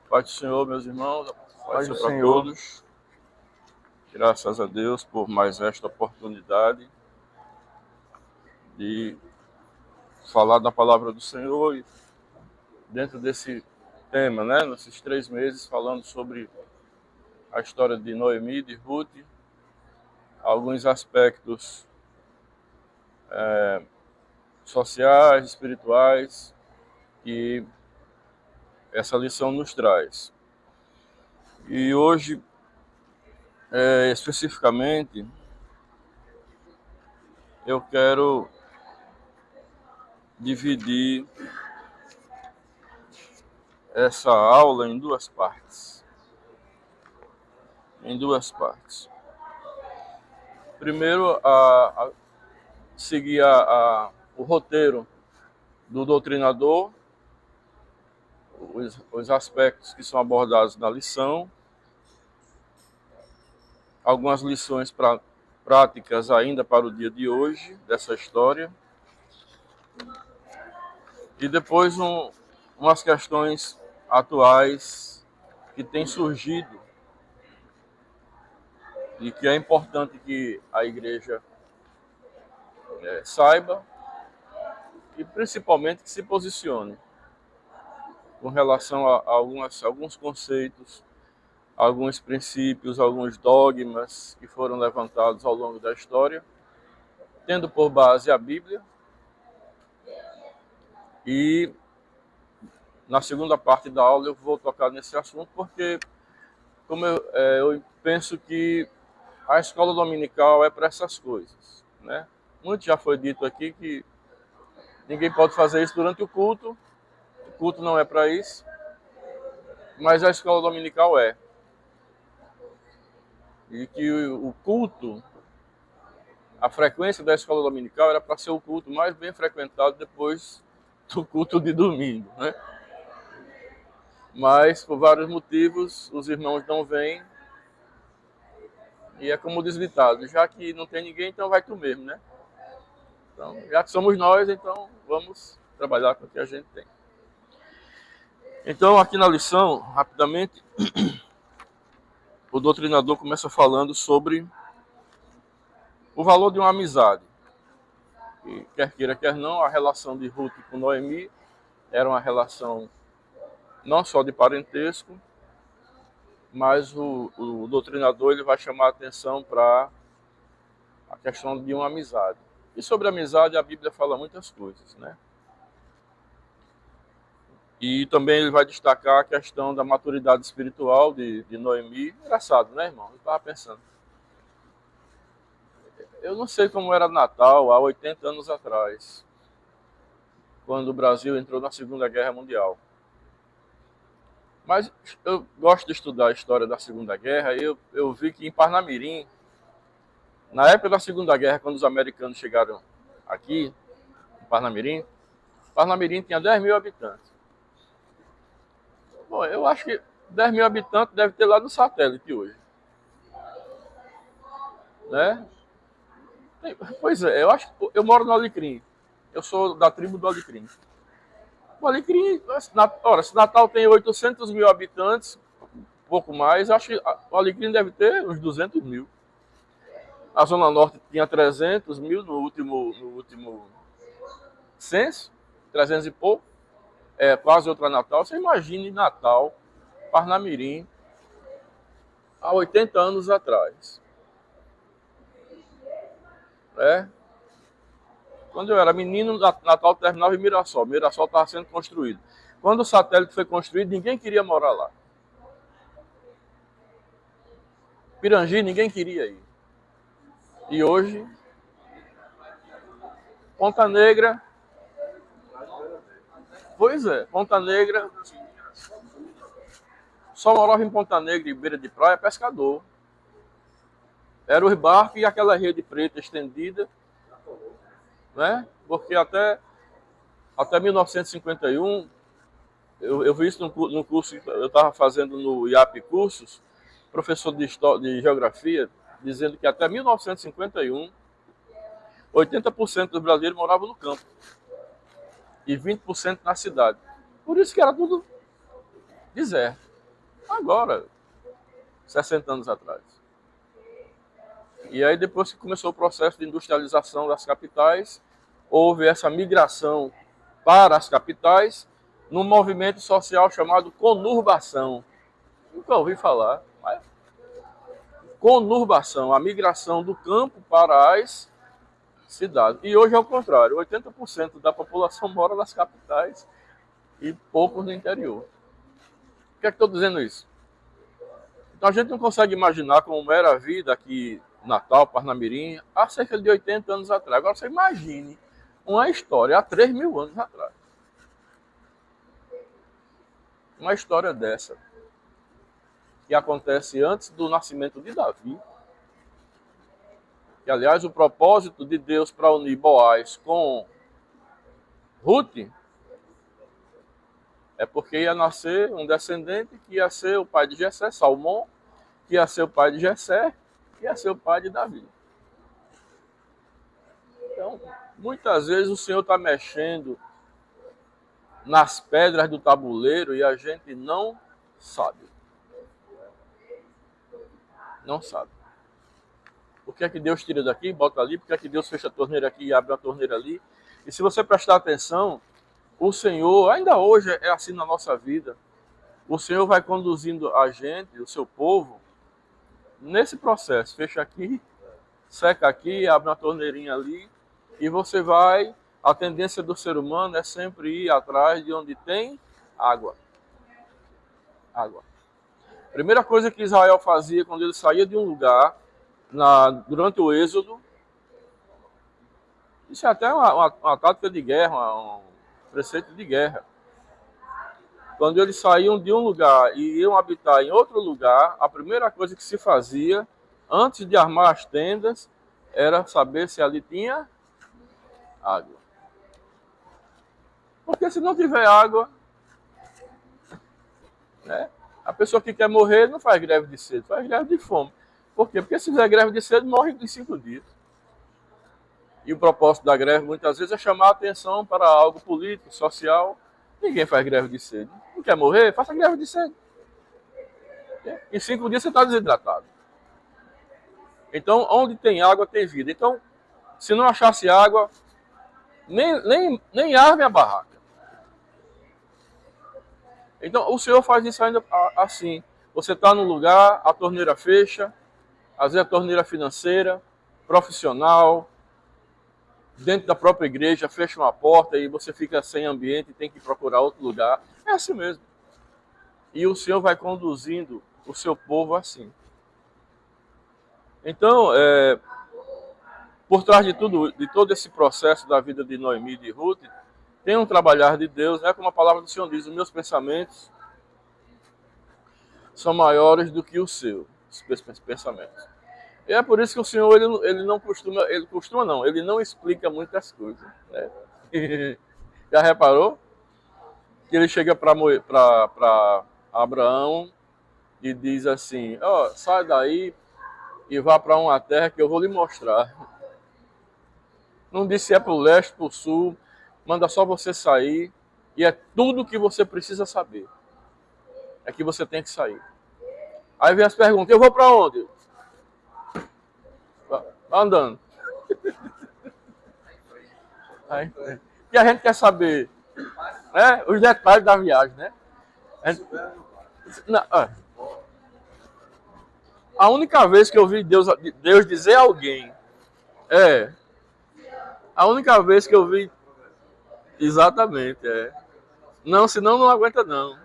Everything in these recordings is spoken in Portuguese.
Pai do Senhor, meus irmãos, paz Paz do seja para Senhor. todos. Graças a Deus por mais esta oportunidade de falar da palavra do Senhor e dentro desse tema, né? Nesses 3 meses falando sobre a história de Noemi, de Ruth, alguns aspectos sociais, espirituais que essa lição nos traz. E hoje, especificamente, eu quero dividir essa aula em duas partes. Primeiro, seguir o roteiro do doutrinador, os aspectos que são abordados na lição, algumas lições práticas ainda para o dia de hoje, dessa história, e depois umas questões atuais que têm surgido e que é importante que a igreja saiba e principalmente que se posicione com relação a alguns conceitos, alguns princípios, alguns dogmas que foram levantados ao longo da história, tendo por base a Bíblia. E na segunda parte da aula eu vou tocar nesse assunto porque como eu penso que a escola dominical é para essas coisas, né? Muito já foi dito aqui que ninguém pode fazer isso durante o culto não é para isso, mas a escola dominical é. E que o culto, a frequência da escola dominical era para ser o culto mais bem frequentado depois do culto de domingo, né? Mas, por vários motivos, os irmãos não vêm. E é como diz o ditado, já que não tem ninguém, então vai tu mesmo, né? Então, já que somos nós, então vamos trabalhar com o que a gente tem. Então, aqui na lição, rapidamente, o doutrinador começa falando sobre o valor de uma amizade. E, quer queira, quer não, a relação de Ruth com Noemi era uma relação não só de parentesco, mas o doutrinador ele vai chamar a atenção para a questão de uma amizade. E sobre amizade a Bíblia fala muitas coisas, né? E também ele vai destacar a questão da maturidade espiritual de Noemi. Engraçado, né, irmão? Eu estava pensando. Eu não sei como era Natal há 80 anos atrás, quando o Brasil entrou na Segunda Guerra Mundial. Mas eu gosto de estudar a história da Segunda Guerra e eu vi que em Parnamirim, na época da Segunda Guerra, quando os americanos chegaram aqui, em Parnamirim tinha 10 mil habitantes. Bom, eu acho que 10 mil habitantes deve ter lá no satélite hoje. Né? Pois é, eu acho que eu moro no Alecrim. Eu sou da tribo do Alecrim. O Alecrim, se Natal tem 800 mil habitantes, pouco mais, acho que o Alecrim deve ter uns 200 mil. A Zona Norte tinha 300 mil no último censo, 300 e pouco. É quase outra Natal. Você imagine Natal, Parnamirim, há 80 anos atrás. É. Quando eu era menino, Natal terminava em Mirassol. Mirassol estava sendo construído. Quando o satélite foi construído, ninguém queria morar lá. Pirangi, ninguém queria ir. E hoje, Ponta Negra. Pois é, Ponta Negra. Só morava em Ponta Negra e beira de praia pescador. Era os barcos e aquela rede preta estendida, né? Porque até 1951, eu vi isso no curso que eu estava fazendo no IAP Cursos, professor de geografia, dizendo que até 1951, 80% dos brasileiros moravam no campo e 20% na cidade. Por isso que era tudo deserto. agora, 60 anos atrás. E aí depois que começou o processo de industrialização das capitais, houve essa migração para as capitais, num movimento social chamado conurbação. Nunca ouvi falar. Mas conurbação, a migração do campo para as cidades. E hoje é o contrário, 80% da população mora nas capitais e poucos no interior. Por que é que estou dizendo isso? Então a gente não consegue imaginar como era a vida aqui em Natal, Parnamirim, há cerca de 80 anos atrás. Agora você imagine uma história há 3.000 anos atrás. Uma história dessa, que acontece antes do nascimento de Davi. Que, aliás, o propósito de Deus para unir Boaz com Ruth é porque ia nascer um descendente que ia ser o pai de Jessé, Salmão, que ia ser o pai de Jessé, que ia ser o pai de Davi. Então, muitas vezes o Senhor está mexendo nas pedras do tabuleiro e a gente não sabe. Não sabe. Por que é que Deus tira daqui, bota ali? Por que é que Deus fecha a torneira aqui e abre a torneira ali? E se você prestar atenção, o Senhor, ainda hoje é assim na nossa vida, o Senhor vai conduzindo a gente, o seu povo, nesse processo. Fecha aqui, seca aqui, abre uma torneirinha ali, e você vai... A tendência do ser humano é sempre ir atrás de onde tem água. Água. Primeira coisa que Israel fazia quando ele saía de um lugar, durante o Êxodo, isso é até uma tática de guerra, um preceito de guerra. Quando eles saíam de um lugar e iam habitar em outro lugar, a primeira coisa que se fazia, antes de armar as tendas, era saber se ali tinha água. Porque se não tiver água, né, a pessoa que quer morrer não faz greve de sede, faz greve de fome. Por quê? Porque se fizer greve de sede, morre em 5 dias. E o propósito da greve, muitas vezes, é chamar a atenção para algo político, social. Ninguém faz greve de sede. Não quer morrer? Faça greve de sede. Em 5 dias você está desidratado. Então, onde tem água, tem vida. Então, se não achasse água, nem arme a barraca. Então, o Senhor faz isso ainda assim. Você está num lugar, a torneira fecha, às vezes a torneira financeira, profissional, dentro da própria igreja, fecha uma porta e você fica sem ambiente e tem que procurar outro lugar. É assim mesmo. E o Senhor vai conduzindo o seu povo assim. Então, por trás de todo esse processo da vida de Noemi e de Ruth, tem um trabalhar de Deus, né? Como a palavra do Senhor diz, os meus pensamentos são maiores do que os seus pensamentos. E é por isso que o Senhor ele não explica muitas coisas. Né? Já reparou? Que ele chega para Abraão e diz assim, sai daí e vá para uma terra que eu vou lhe mostrar. Não disse se é para o leste, para o sul, manda só você sair e é tudo o que você precisa saber. É que você tem que sair. Aí vem as perguntas, eu vou para onde? Andando. Aí, e a gente quer saber, né, os detalhes da viagem, né? A única vez que eu vi Deus dizer a alguém, a única vez que eu vi, exatamente, Não, senão não aguenta não.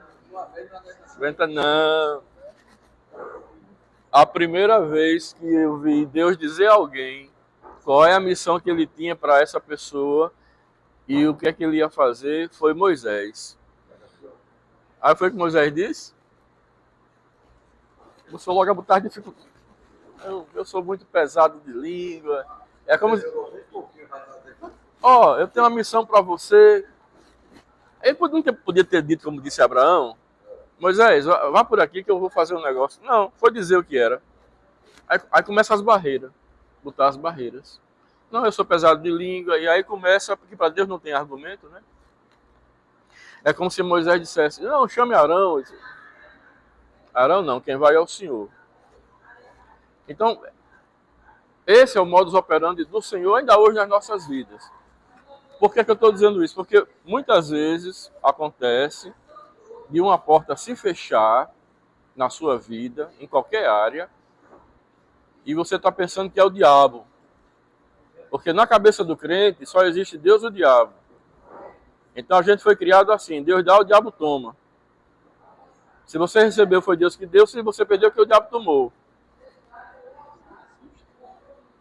Aguenta não. A primeira vez que eu vi Deus dizer a alguém qual é a missão que ele tinha para essa pessoa e o que é que ele ia fazer foi Moisés. Aí foi o que Moisés disse? Começou logo a botar dificuldade. Eu sou muito pesado de língua. É como se... eu tenho uma missão para você. Ele podia ter dito, como disse Abraão, Moisés, vá por aqui que eu vou fazer um negócio. Não, foi dizer o que era. Aí começa as barreiras. Botar as barreiras. Não, eu sou pesado de língua. E aí começa, porque para Deus não tem argumento, né? É como se Moisés dissesse, não, chame Arão. Arão não, quem vai é o Senhor. Então, esse é o modus operandi do Senhor ainda hoje nas nossas vidas. Por que eu estou dizendo isso? Porque muitas vezes acontece de uma porta se fechar na sua vida, em qualquer área, e você está pensando que é o diabo. Porque na cabeça do crente só existe Deus e o diabo. Então a gente foi criado assim, Deus dá, o diabo toma. Se você recebeu, foi Deus que deu, se você perdeu, que o diabo tomou.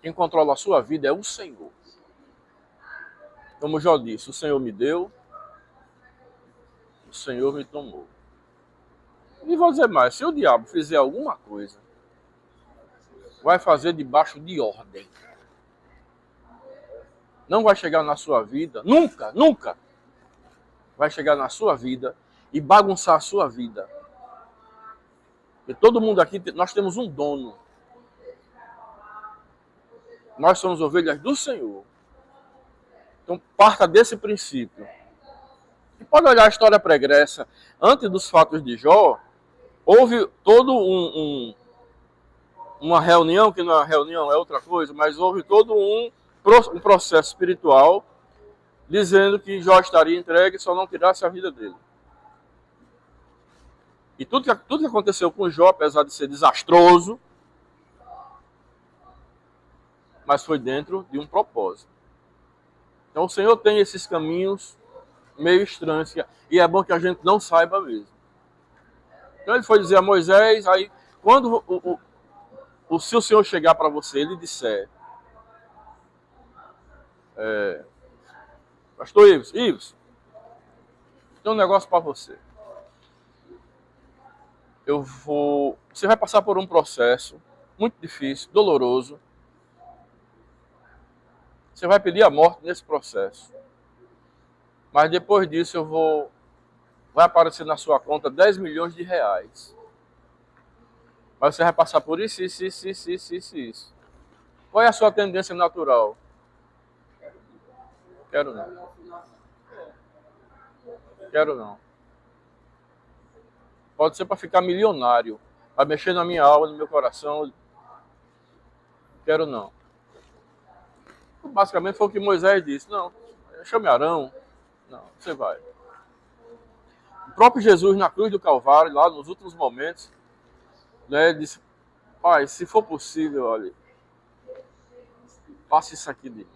Quem controla a sua vida é o Senhor. Como já disse, o Senhor me deu, o Senhor me tomou. E vou dizer mais, se o diabo fizer alguma coisa, vai fazer debaixo de ordem. Não vai chegar na sua vida, nunca vai chegar na sua vida e bagunçar a sua vida. Porque todo mundo aqui, nós temos um dono. Nós somos ovelhas do Senhor. Então parta desse princípio. E pode olhar a história pregressa. Antes dos fatos de Jó, houve todo uma reunião, que não é reunião, é outra coisa, mas houve todo um processo espiritual dizendo que Jó estaria entregue só não tirasse a vida dele. E tudo que aconteceu com Jó, apesar de ser desastroso, mas foi dentro de um propósito. Então o Senhor tem esses caminhos meio estranhos, e é bom que a gente não saiba mesmo. Então ele foi dizer a Moisés, aí quando se o Senhor chegar para você, ele disser, pastor Ives, tem um negócio para você. Você vai passar por um processo muito difícil, doloroso. Você vai pedir a morte nesse processo. Mas depois disso vai aparecer na sua conta 10 milhões de reais. Mas você vai passar por isso. Qual é a sua tendência natural? Quero não. Pode ser para ficar milionário, para mexer na minha alma, no meu coração. Quero não. Basicamente foi o que Moisés disse. Não, chame Arão. Não, você vai. O próprio Jesus na cruz do Calvário, lá nos últimos momentos, né, disse, Pai, se for possível, olha, passe isso aqui de mim.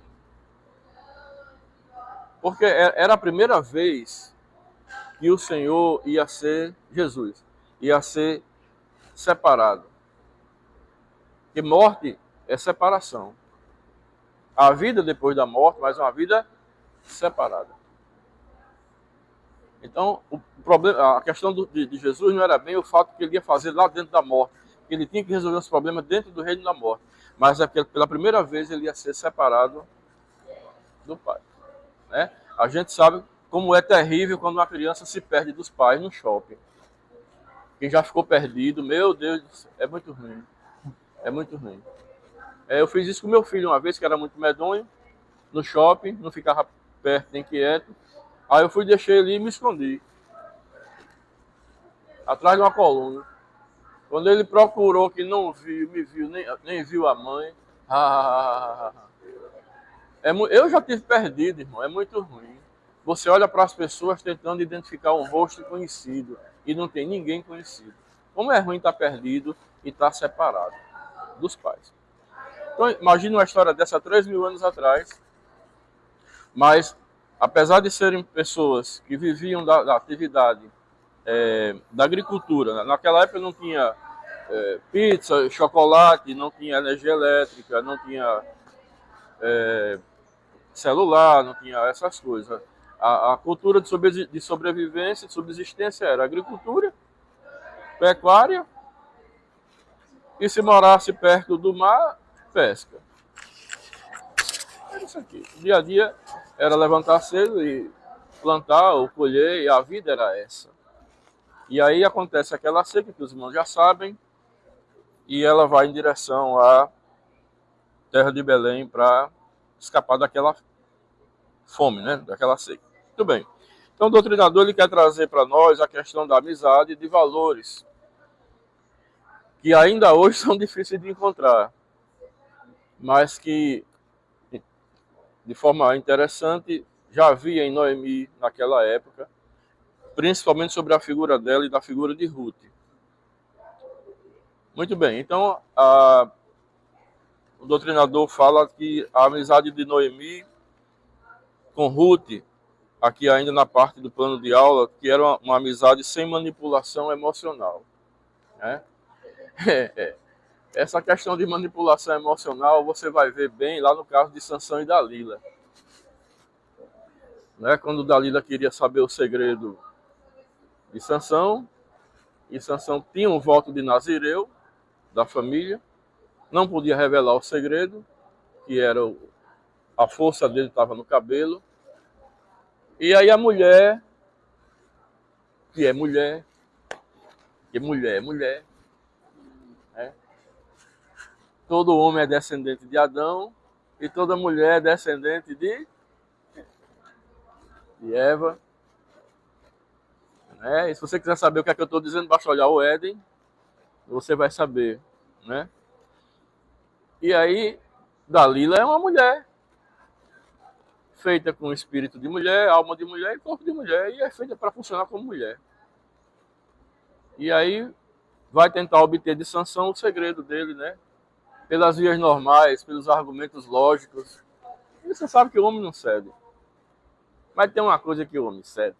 Porque era a primeira vez que o Senhor ia ser Jesus, ia ser separado. E morte é separação. A vida depois da morte, mas uma vida separada. Então, o problema, a questão de Jesus não era bem o fato que ele ia fazer lá dentro da morte. Ele tinha que resolver os problemas dentro do reino da morte. Mas é porque pela primeira vez ele ia ser separado do Pai. Né? A gente sabe como é terrível quando uma criança se perde dos pais no shopping. Quem já ficou perdido, meu Deus do céu, é muito ruim. É muito ruim. Eu fiz isso com meu filho uma vez, que era muito medonho, no shopping, não ficava perto nem quieto. Aí eu fui, deixei ele e me escondi. Atrás de uma coluna. Quando ele procurou, que não viu, me viu, nem viu a mãe. Eu já tive perdido, irmão, é muito ruim. Você olha para as pessoas tentando identificar um rosto conhecido e não tem ninguém conhecido. Como é ruim estar perdido e estar separado dos pais. Então, imagina uma história dessa 3.000 anos atrás, mas apesar de serem pessoas que viviam da atividade da agricultura, naquela época não tinha pizza, chocolate, não tinha energia elétrica, não tinha celular, não tinha essas coisas. A cultura de sobrevivência, de subsistência era agricultura, pecuária, e se morasse perto do mar, pesca. Era isso aqui. O dia a dia era levantar cedo e plantar ou colher, e a vida era essa. E aí acontece aquela seca, que os irmãos já sabem, e ela vai em direção à terra de Belém para escapar daquela fome, né? Daquela seca. Muito bem. Então o doutrinador ele quer trazer para nós a questão da amizade e de valores. que ainda hoje são difíceis de encontrar, mas que, de forma interessante, já havia em Noemi naquela época, principalmente sobre a figura dela e da figura de Ruth. Muito bem, então o doutrinador fala que a amizade de Noemi com Ruth, aqui ainda na parte do plano de aula, que era uma amizade sem manipulação emocional. Né? Essa questão de manipulação emocional você vai ver bem lá no caso de Sansão e Dalila. Né? Quando Dalila queria saber o segredo de Sansão, e Sansão tinha um voto de Nazireu, da família, não podia revelar o segredo, que era a força dele estava no cabelo. E aí a mulher, que é mulher, né? Todo homem é descendente de Adão e toda mulher é descendente de Eva. Né? E se você quiser saber o que é que eu estou dizendo, basta olhar o Éden, você vai saber. Né? E aí, Dalila é uma mulher, feita com espírito de mulher, alma de mulher e corpo de mulher, e é feita para funcionar como mulher. E aí vai tentar obter de Sansão o segredo dele, né? Pelas vias normais, pelos argumentos lógicos. E você sabe que o homem não cede. Mas tem uma coisa que o homem cede.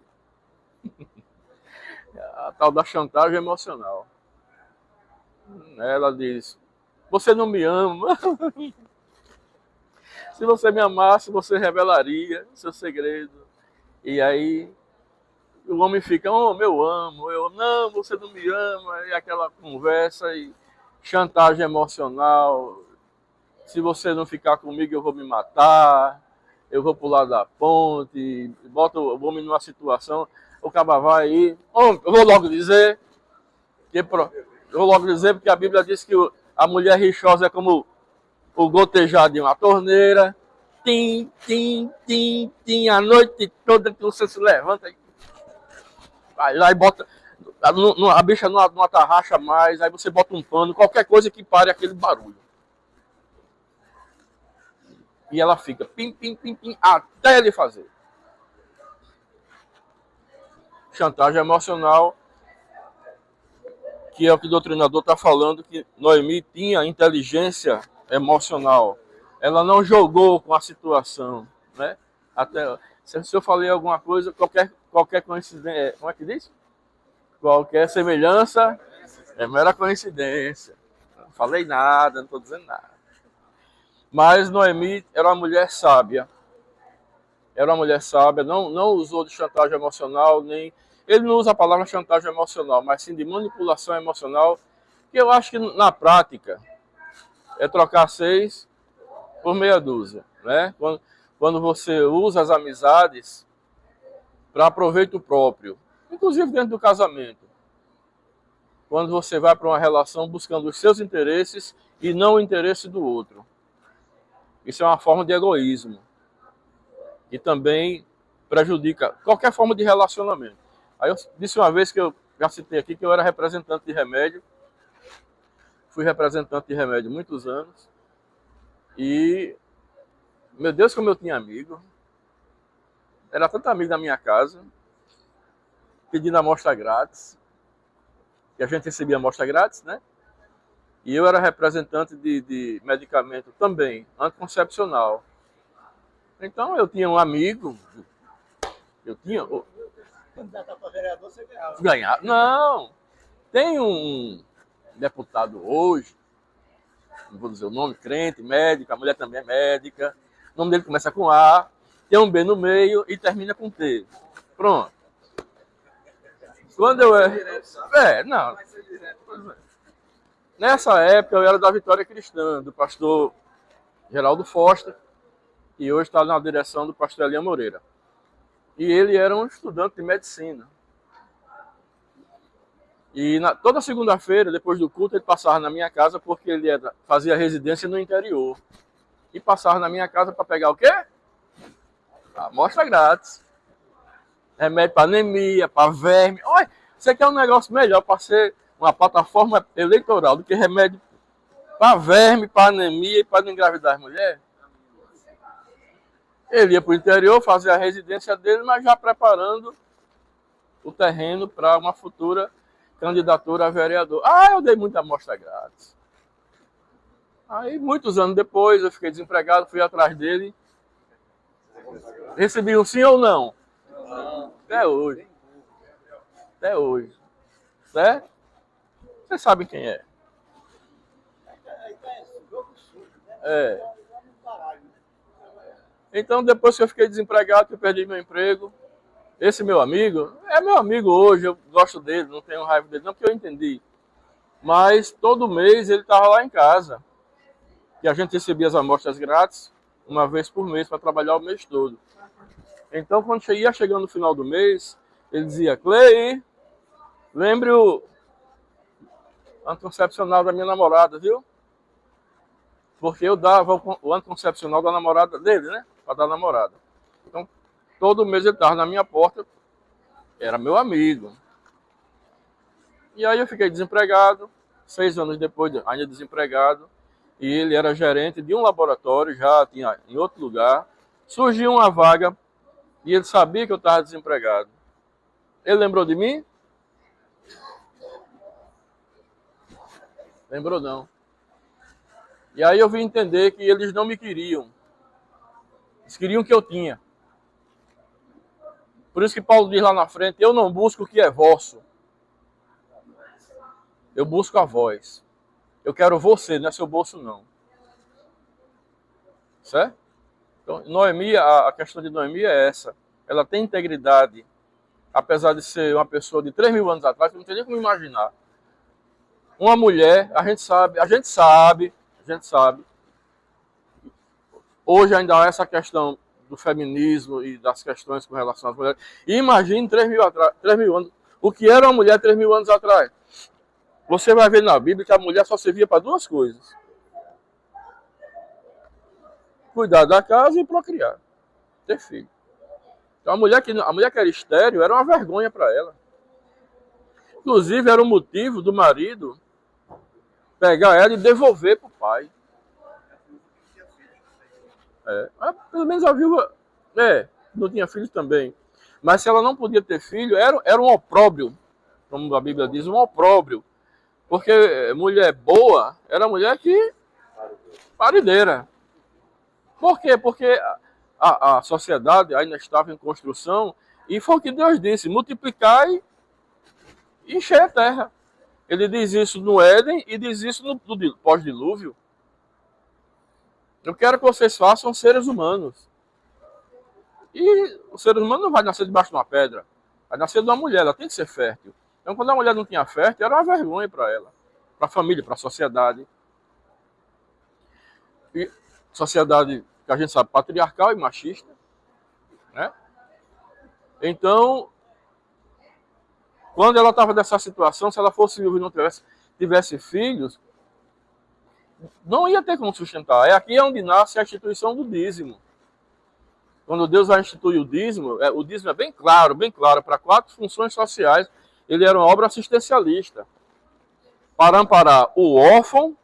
A tal da chantagem emocional. Ela diz, você não me ama. Se você me amasse, você revelaria o seu segredo. E aí o homem fica, oh, eu amo, não, você não me ama. E aquela conversa e chantagem emocional. Se você não ficar comigo, eu vou me matar. Eu vou pular da ponte. Bota o homem numa situação. O caba vai aí. Oh, eu vou logo dizer. Eu vou logo dizer porque a Bíblia diz que a mulher rixosa é como o gotejar de uma torneira. Tim, tim, tim, tim. A noite toda que você se levanta. Vai lá e bota. A bicha não atarracha mais. Aí você bota um pano. Qualquer coisa que pare aquele barulho. E ela fica pim, pim, pim, pim, até ele fazer. Chantagem emocional, que é o que o doutrinador está falando, que Noemi tinha inteligência emocional. Ela não jogou com a situação. Né? Até, se eu falei alguma coisa, qualquer coincidência... Como é que diz? Qualquer semelhança é mera coincidência. Não falei nada, não estou dizendo nada. Mas Noemi era uma mulher sábia. Era uma mulher sábia, não usou de chantagem emocional, nem... Ele não usa a palavra chantagem emocional, mas sim de manipulação emocional, que eu acho que na prática é trocar 6 por meia dúzia. Né? Quando você usa as amizades para proveito próprio, inclusive dentro do casamento. Quando você vai para uma relação buscando os seus interesses e não o interesse do outro. Isso é uma forma de egoísmo. E também prejudica qualquer forma de relacionamento. Aí eu disse uma vez que eu já citei aqui que eu era representante de remédio. Fui representante de remédio muitos anos. E, meu Deus, como eu tinha amigo. Era tanto amigo da minha casa, pedindo amostra grátis. E a gente recebia amostra grátis, né? E eu era representante de medicamento também, anticoncepcional. Então eu tinha um amigo, Candidato para vereador, você ganhava. Ganhar? Não. Tem um deputado hoje, não vou dizer o nome, crente, médico, a mulher também é médica. O nome dele começa com A, tem um B no meio e termina com T. Pronto. Quando eu não. Nessa época eu era da Vitória Cristã, do pastor Geraldo Foster, e hoje está na direção do pastor Elian Moreira. E ele era um estudante de medicina. E toda segunda-feira, depois do culto, ele passava na minha casa porque ele fazia residência no interior. E passava na minha casa para pegar o quê? Amostra grátis. Remédio para anemia, para verme. Olha, você quer um negócio melhor para ser uma plataforma eleitoral do que remédio para verme, para anemia e para não engravidar as mulheres. Ele ia para o interior fazer a residência dele, mas já preparando o terreno para uma futura candidatura a vereador. Ah, eu dei muita amostra grátis. Aí, muitos anos depois, eu fiquei desempregado, fui atrás dele. Recebi um sim ou não? Até hoje. Até hoje. Certo? Vocês sabem quem é. É. Então, depois que eu fiquei desempregado, que eu perdi meu emprego, esse meu amigo, é meu amigo hoje, eu gosto dele, não tenho raiva dele, não, porque eu entendi. Mas todo mês ele estava lá em casa. E a gente recebia as amostras grátis, uma vez por mês, para trabalhar o mês todo. Então, quando ia chegando no final do mês, ele dizia: Clei, lembre o anticoncepcional da minha namorada, viu? Porque eu dava o anticoncepcional da namorada dele, né? Para dar namorada. Então, todo mês ele estava na minha porta, era meu amigo. E aí eu fiquei desempregado, 6 anos depois, ainda desempregado, e ele era gerente de um laboratório, já tinha em outro lugar. Surgiu uma vaga e ele sabia que eu estava desempregado. Ele lembrou de mim? Lembrou não. E aí eu vim entender que eles não me queriam. Eles queriam o que eu tinha. Por isso que Paulo diz lá na frente: eu não busco o que é vosso. Eu busco a vós. Eu quero você, não é seu bolso não. Certo? Então, Noemi, a questão de Noemi é essa. Ela tem integridade. Apesar de ser uma pessoa de 3.000 anos atrás, não tem nem como imaginar. Uma mulher, a gente sabe, hoje ainda há essa questão do feminismo e das questões com relação às mulheres. E imagine 3.000 anos, o que era uma mulher 3.000 anos atrás. Você vai ver na Bíblia que a mulher só servia para 2 coisas: cuidar da casa e procriar, ter filho. Então a mulher que era estéril era uma vergonha para ela. Inclusive era o motivo do marido pegar ela e devolver para o pai. Pelo menos a viúva não tinha filhos também. Mas se ela não podia ter filho, era um opróbrio, como a Bíblia diz, um opróbrio. Porque mulher boa era mulher que parideira. Por quê? Porque a sociedade ainda estava em construção e foi o que Deus disse: multiplicai e encher a terra. Ele diz isso no Éden e diz isso no pós-dilúvio. Eu quero que vocês façam seres humanos. E o ser humano não vai nascer debaixo de uma pedra. Vai nascer de uma mulher, ela tem que ser fértil. Então, quando a mulher não tinha fértil, era uma vergonha para ela, para a família, para a sociedade. E sociedade que a gente sabe, patriarcal e machista. Né? Então, quando ela estava nessa situação, se ela fosse viúva e não tivesse filhos, não ia ter como sustentar. Aqui é onde nasce a instituição do dízimo. Quando Deus vai instituir o dízimo é bem claro, para 4 funções sociais. Ele era uma obra assistencialista. Para amparar o órfão,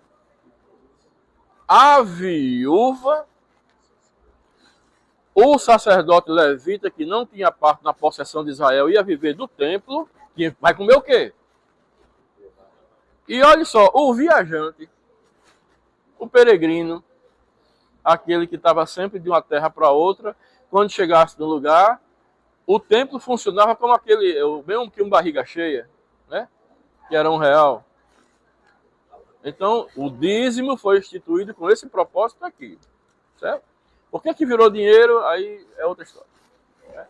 a viúva, o sacerdote levita que não tinha parte na possessão de Israel, ia viver do templo, que vai comer o quê? E olha só, o viajante, o peregrino, aquele que estava sempre de uma terra para outra, quando chegasse no lugar, o templo funcionava como mesmo que um barriga cheia, né? Que era R$1. Então, o dízimo foi instituído com esse propósito aqui, certo? Por que virou dinheiro, aí é outra história. Né?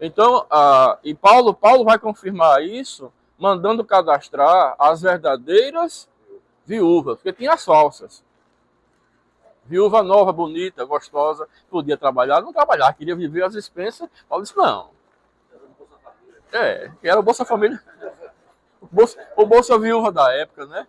Então, e Paulo vai confirmar isso, mandando cadastrar as verdadeiras viúvas, porque tinha as falsas. Viúva nova, bonita, gostosa, podia trabalhar, não trabalhar, queria viver às expensas. Paulo disse: não. Era o Bolsa Família. O Bolsa Viúva da época, né?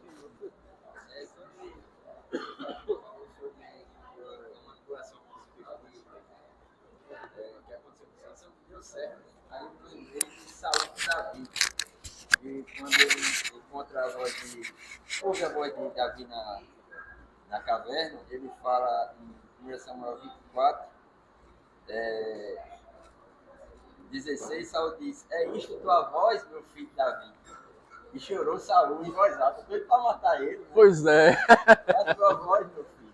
E quando ele encontra a voz ouve a voz de Davi na caverna, ele fala em 1 Samuel 24, 16, Saul diz: é isto tua voz, meu filho Davi? E chorou Saul em voz alta, doido para matar ele. Né? Pois é. É a tua voz, meu filho.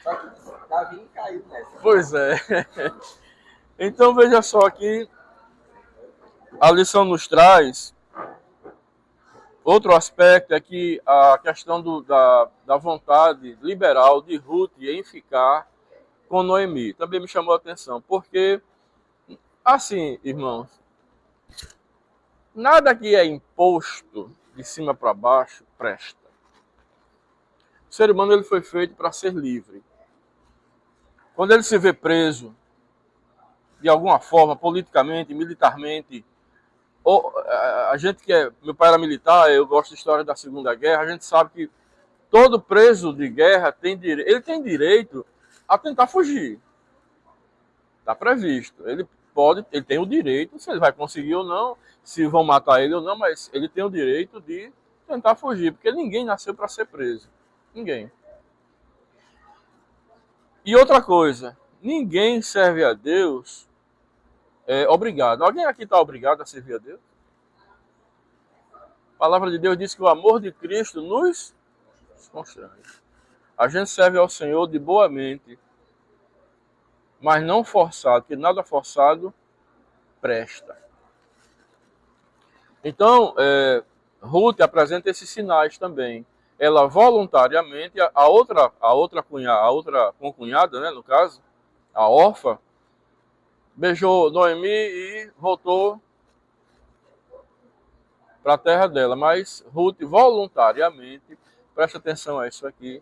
Só que Davi não caiu nessa. Pois é. Então veja só que a lição nos traz outro aspecto, é que a questão da vontade liberal de Ruth em ficar com Noemi também me chamou a atenção, porque, assim, irmãos, nada que é imposto de cima para baixo presta. O ser humano ele foi feito para ser livre. Quando ele se vê preso, de alguma forma, politicamente, militarmente, ou, a gente que é... Meu pai era militar, eu gosto da história da Segunda Guerra, a gente sabe que todo preso de guerra ele tem direito a tentar fugir. Está previsto. Ele tem o direito, se ele vai conseguir ou não, se vão matar ele ou não, mas ele tem o direito de tentar fugir, porque ninguém nasceu para ser preso. Ninguém. E outra coisa, ninguém serve a Deus obrigado. Alguém aqui está obrigado a servir a Deus? A palavra de Deus diz que o amor de Cristo nos constrange. A gente serve ao Senhor de boa mente, mas não forçado, porque nada forçado presta. Então, Ruth apresenta esses sinais também. Ela voluntariamente, a outra concunhada, né, no caso, a órfã, beijou Noemi e voltou para a terra dela. Mas Ruth voluntariamente, presta atenção a isso aqui.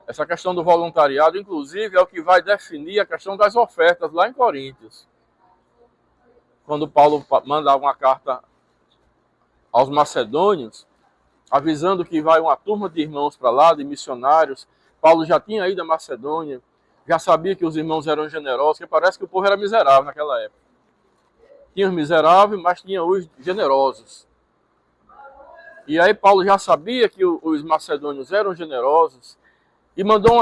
Essa questão do voluntariado, inclusive, é o que vai definir a questão das ofertas lá em Coríntios. Quando Paulo manda uma carta aos macedônios, avisando que vai uma turma de irmãos para lá, de missionários. Paulo já tinha ido à Macedônia, já sabia que os irmãos eram generosos, porque parece que o povo era miserável naquela época. Tinha os miseráveis, mas tinha os generosos. E aí Paulo já sabia que os macedônios eram generosos e mandou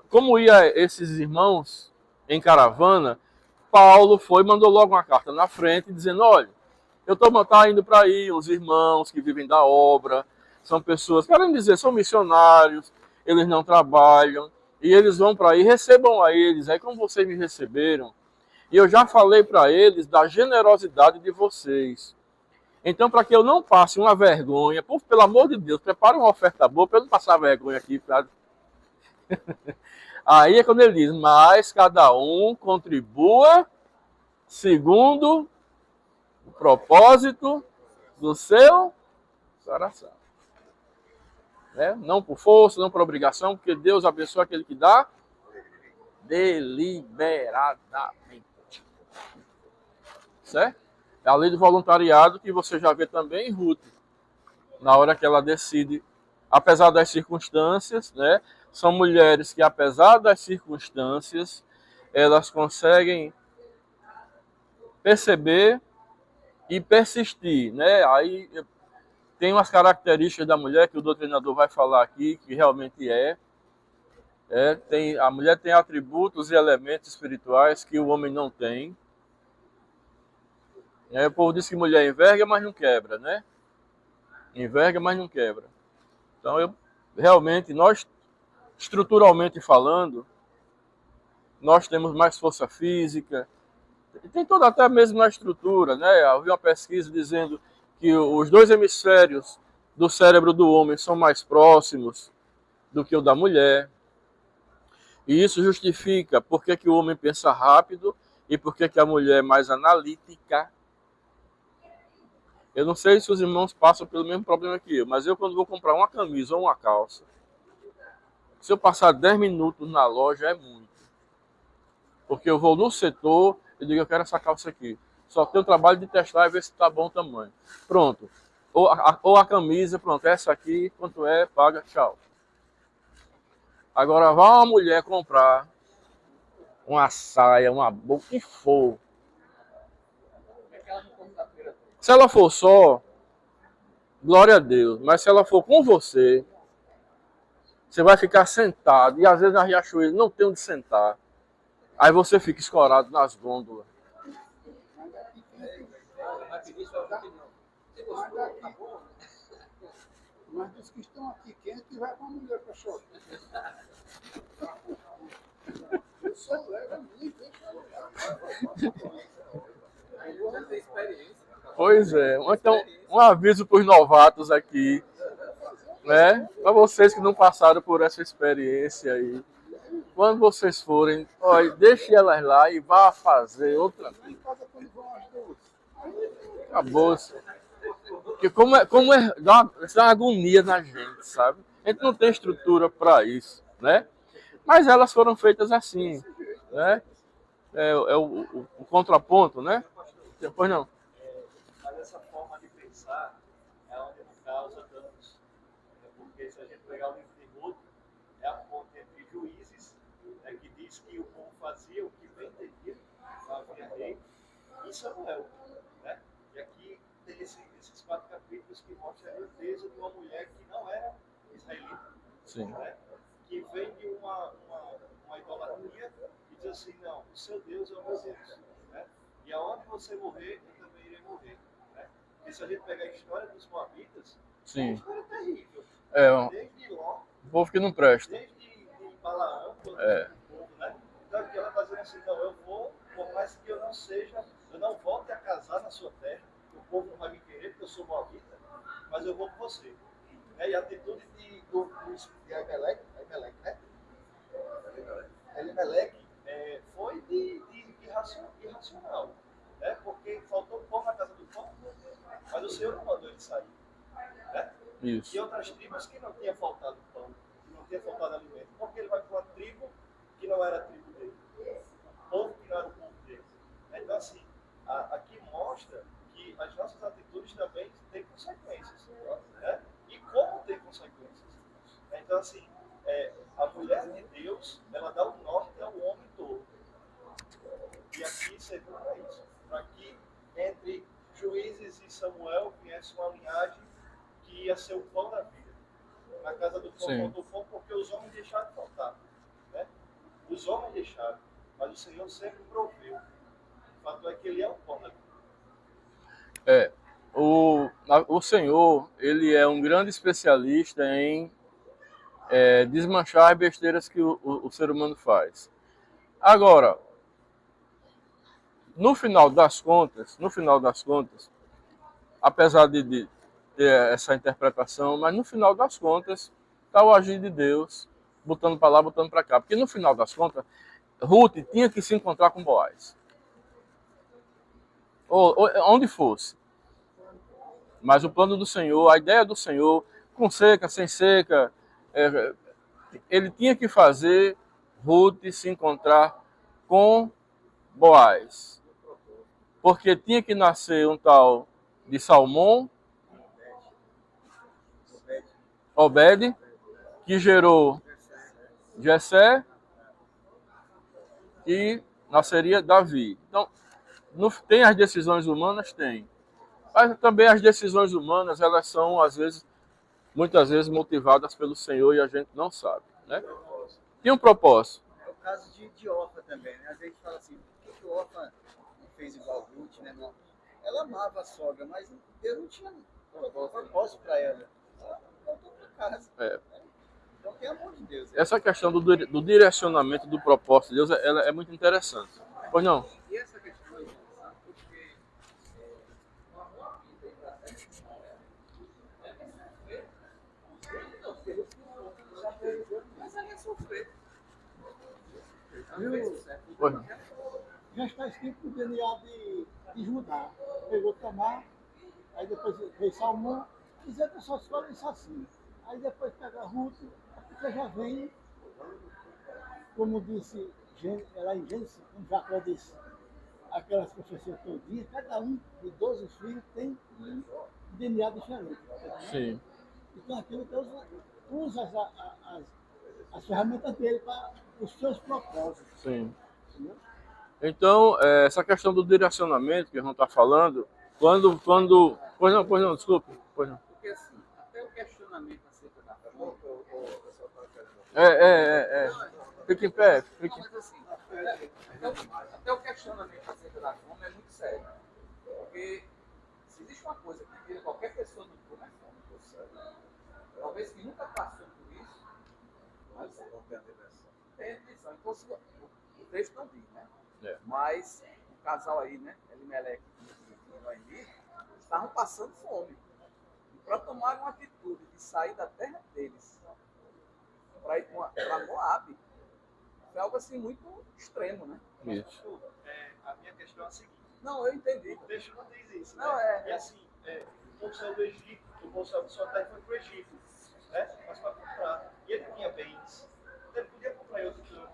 como ia esses irmãos em caravana, Paulo mandou logo uma carta na frente dizendo: olha, eu estou indo para aí, uns irmãos que vivem da obra, são pessoas, querem dizer, são missionários, eles não trabalham, e eles vão para aí, recebam a eles, aí como vocês me receberam, e eu já falei para eles da generosidade de vocês. Então, para que eu não passe uma vergonha, pelo amor de Deus, prepara uma oferta boa para eu não passar vergonha aqui. Aí é quando ele diz: mas cada um contribua segundo o propósito do seu coração. Não por força, não por obrigação, porque Deus abençoa aquele que dá deliberadamente. Certo? É a lei do voluntariado que você já vê também em Ruth. Na hora que ela decide, apesar das circunstâncias, né? São mulheres que, apesar das circunstâncias, elas conseguem perceber e persistir, né? Aí tem umas características da mulher que o doutrinador vai falar aqui, que realmente a mulher tem atributos e elementos espirituais que o homem não tem. O povo diz que mulher enverga, mas não quebra, né? Enverga, mas não quebra. Então, realmente, nós, estruturalmente falando, nós temos mais força física. Tem toda até mesmo na estrutura, né? Eu vi uma pesquisa dizendo que os dois hemisférios do cérebro do homem são mais próximos do que o da mulher. E isso justifica por que o homem pensa rápido e por que a mulher é mais analítica. Eu não sei se os irmãos passam pelo mesmo problema que eu, mas eu, quando vou comprar uma camisa ou uma calça, se eu passar 10 minutos na loja, é muito. Porque eu vou no setor e digo: eu quero essa calça aqui. Só tenho o trabalho de testar e ver se está bom o tamanho. Pronto. Ou a camisa, pronto, essa aqui, quanto é, paga, tchau. Agora, vá uma mulher comprar uma saia, o que for. Se ela for só, glória a Deus. Mas se ela for com você, você vai ficar sentado. E às vezes na Riachuelo não tem onde sentar. Aí você fica escorado nas gôndolas. Mas dos que estão aqui quentes, vai com a mulher para chorar. Eu só levo a mim, deixa eu olhar. Pois é. Então, um aviso para os novatos aqui, né? Para vocês que não passaram por essa experiência aí. Quando vocês forem, olha, deixe elas lá e vá fazer outra coisa. Em casa, quando vão as duas. Acabou-se. Porque dá uma agonia na gente, sabe? A gente não tem estrutura para isso, né? Mas elas foram feitas assim, né? É o contraponto, né? Depois não. Mas essa forma de pensar é onde não causa danos. Porque se a gente pegar o livro de Ruth, é a fonte entre Juízes, que diz que o povo fazia o que bem entendia, havia rei, e Samuel. Né? E aqui tem esses 4 capítulos que mostram a grandeza de uma mulher que não era israelita. Sim. Né? Que vem de uma idolatria e diz assim, não, o seu Deus é o meu Deus. Né? E aonde você morrer, eu também irei morrer. Né? E se a gente pegar a história dos Moabitas, é uma Sim. história terrível. Desde Ló, O povo que não presta. desde de Balaão, quando É. o povo, né? Então aqui ela está dizendo assim, não, eu vou, por mais que eu não volte a casar na sua terra, o povo não vai me querer porque eu sou Moabita, mas eu vou com você. E a atitude de Elimelec, né? Elimelec foi de irracional, né? Porque faltou pão na casa do povo, mas o Senhor não mandou ele sair. Né? Isso. E outras tribos que não tinha faltado pão, que não tinha faltado alimento, porque ele vai para uma tribo que não era a tribo dele, povo que não era o povo dele. Então, assim, aqui mostra que as nossas atitudes também têm consequências. Né? E como tem consequências. Então, assim, a mulher de Deus, ela dá o norte ao homem todo. E aqui serviu para isso. Para que entre Juízes e Samuel viesse uma linhagem que ia ser o pão da vida. Na casa do pão, faltou pão porque os homens deixaram de faltar. Né? Os homens deixaram, mas o Senhor sempre proveu. O fato é que Ele é o pão da vida. O Senhor, ele é um grande especialista em desmanchar as besteiras que o ser humano faz. Agora, no final das contas, apesar de ter essa interpretação, mas no final das contas, está o agir de Deus, botando para lá, botando para cá. Porque no final das contas, Ruth tinha que se encontrar com Boaz. Ou onde fosse. Mas o plano do Senhor, a ideia do Senhor, com seca, sem seca, ele tinha que fazer Ruth se encontrar com Boaz. Porque tinha que nascer um tal de Salmão, Obed, que gerou Jessé, e nasceria Davi. Então, tem as decisões humanas? Tem. Mas também as decisões humanas, elas são, muitas vezes, motivadas pelo Senhor e a gente não sabe. Né? Tem um propósito. É o caso de Orfa também, né? Às vezes fala assim, por que Orfa não fez igual Ruth, né? Não. Ela amava a sogra, mas Deus não tinha propósito para ela. Ela voltou para casa. Então tem amor de Deus. Essa questão do direcionamento do propósito de Deus, ela é muito interessante. Pois não? E essa questão é interessante porque mas ela ia sofrer. Pois não. Já está escrito no DNA de Judá. Pegou Tamar, aí depois fez Salmão, quiser que só escolhe isso assim. Aí depois pega Ruth, porque já vem, como disse lá em Gênesis, como Jacó disse, aquelas profecias todinhas, cada um de 12 filhos tem um DNA diferente. Sim. Então aquilo Deus usa as ferramentas dele para os seus propósitos. Sim. Entendeu? Então, essa questão do direcionamento que a gente está falando, quando... Pois não, desculpe. Pois não. Porque Fica em pé. Fica... Não, mas assim, até o questionamento acerca da fome é muito sério. Porque se existe uma coisa que tira qualquer pessoa do prumo, é fome. Talvez que nunca passou por isso, mas não tem a dimensão. Então, o texto não diz, né? Mas o casal aí, né? Elimelec e Noemi, estavam passando fome. E para tomar uma atitude de sair da terra deles para ir para Moab, foi algo assim muito extremo, né? Isso. A minha questão é a seguinte. Não, eu entendi. O texto não diz isso. Não, né? E assim, o povo saiu do Egito, o povo saiu do sua terra e foi para o Egito. Né? Mas para comprar. E ele tinha bens. Então ele podia comprar em outro campo.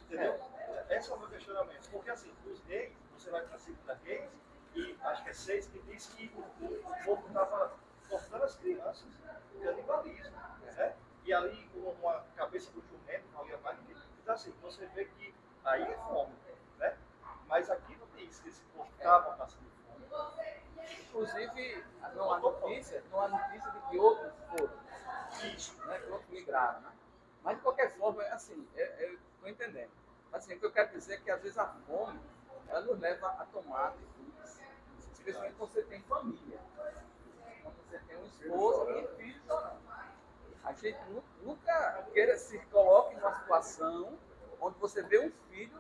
Entendeu? Esse é o meu questionamento. Porque assim, os reis, você vai para a segunda reis, e acho que é 6, que diz que o povo estava cortando as crianças, canibalismo. Né? E ali, com uma cabeça do jumento, não ia mais ninguém. Então assim, você vê que aí é fome. Né? Mas aqui não diz que esse povo estava passando fome. Inclusive, não há notícia de que outros foram. Isso. Né? Que outros migraram. Né? Mas, de qualquer forma, assim, eu estou entendendo. Mas, assim, o que eu quero dizer é que, às vezes, a fome, ela nos leva a tomar atitudes. Especialmente quando você tem família. Quando você tem um esposo e filhos ou não. A gente nunca queira se coloque numa situação onde você vê um filho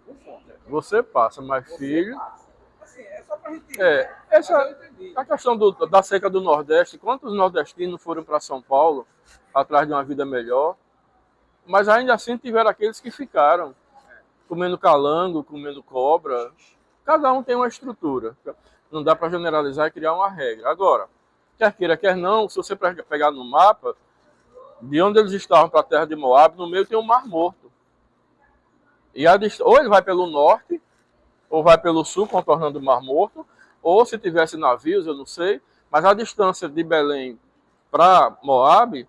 com fome. Você passa, mas Você filho... passa. Assim, é só pra gente... Essa, Mas eu entendi. a questão da seca do Nordeste, quantos nordestinos foram para São Paulo atrás de uma vida melhor, mas ainda assim tiveram aqueles que ficaram comendo calango, comendo cobra. Cada um tem uma estrutura. Não dá para generalizar e criar uma regra. Agora, quer queira, quer não, se você pegar no mapa, de onde eles estavam para a terra de Moab, no meio tem um Mar Morto. E ou ele vai pelo norte, ou vai pelo sul, contornando o Mar Morto, ou se tivesse navios, eu não sei, mas a distância de Belém para Moab,